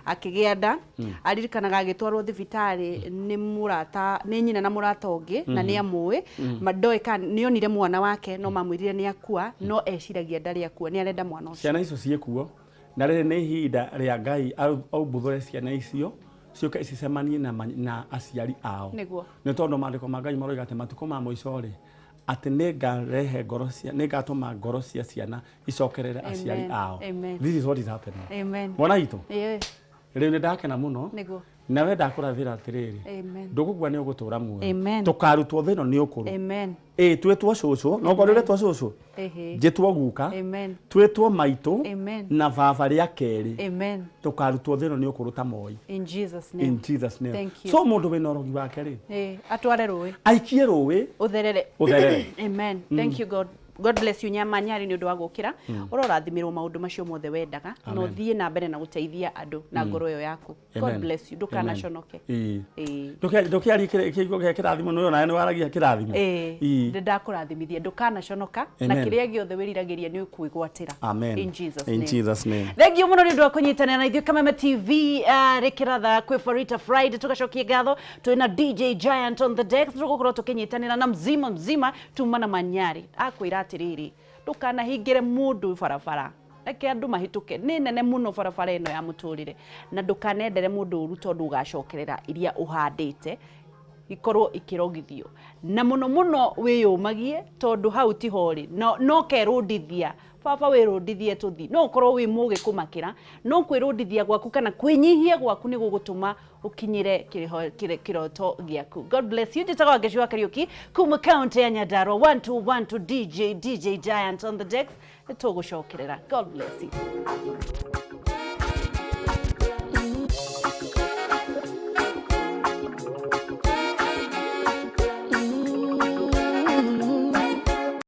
akigianda aririkanaga agitwarwo thibitari ni murata ni nyina na murata ungi na ni amwe madoika ni onire mwana wake no mamwirire ni akua no eciragia ndari akua ni arenda mwana ucio. Ciana icio ciekuo na riri ni hinda ria Ngai au buthore ciana icio cioka icicemanie na aciari ao ni tondu mandiko ma Ngai maroiga ati matuko ma muico ri ati ningarehe ngoro cia ningatuma ngoro cia ciana icokerere aciari ao. This is what is happening. Amen. Mwana itu riu ni ndakena muno nawe ndakurathira atiriri ndugugwa ni ugutura muoyo tukarutwo thino ni ukuru twetwo cucu no ngorire twa cucu njitwo guka twetwo maitu na baba ria keri tukarutwo thino ni ukuru ta moi in Jesus name. In Jesus name. So mundu wina urogi wake ri atware ruwi aikie ruwi utherere amen. Thank you God bless you Manyari ni undu wa gukira urorathimirwo maundu macio mothe wendaga no thie na mbere na guteithia andu na ngoro yo yaku. God bless you ndukana conoke ndukiari kigo gya kirathimo no nawe ni waragia kirathimo ndakurathimithia ndukana conoka na kiria giothe wiriragiria ni ukuigwatira in Jesus name. Thank you muno ni undu wa kunyitanira na ithuĩ Kameme TV rikiratha kwi Farita Friday tugacokie gatho twina DJ Giant on the deck tugukorwo tukinyitanira na mzima tuma na Manyari akwira atiriri ndukanahingire mundu barabara reke andu mahituke ni nene muno barabara ino ya muturire na ndukanendere mundu uru tondu ugacokerera iria uhandite ikorwo ikirogithio na muno wiyumagie tondu hau ti hori no kerundithia baba wirundithie tuthi no ukorwo wi muge kumakira no kwirundithia gwaku kana kwinyihia gwaku ni gugutuma ukinyire kiroto giaku. God bless you. Jitaga Geshua Kariuki kuma county ya Nyandarua 1212 DJ Giant on the decks. Togo shokerera. God bless you.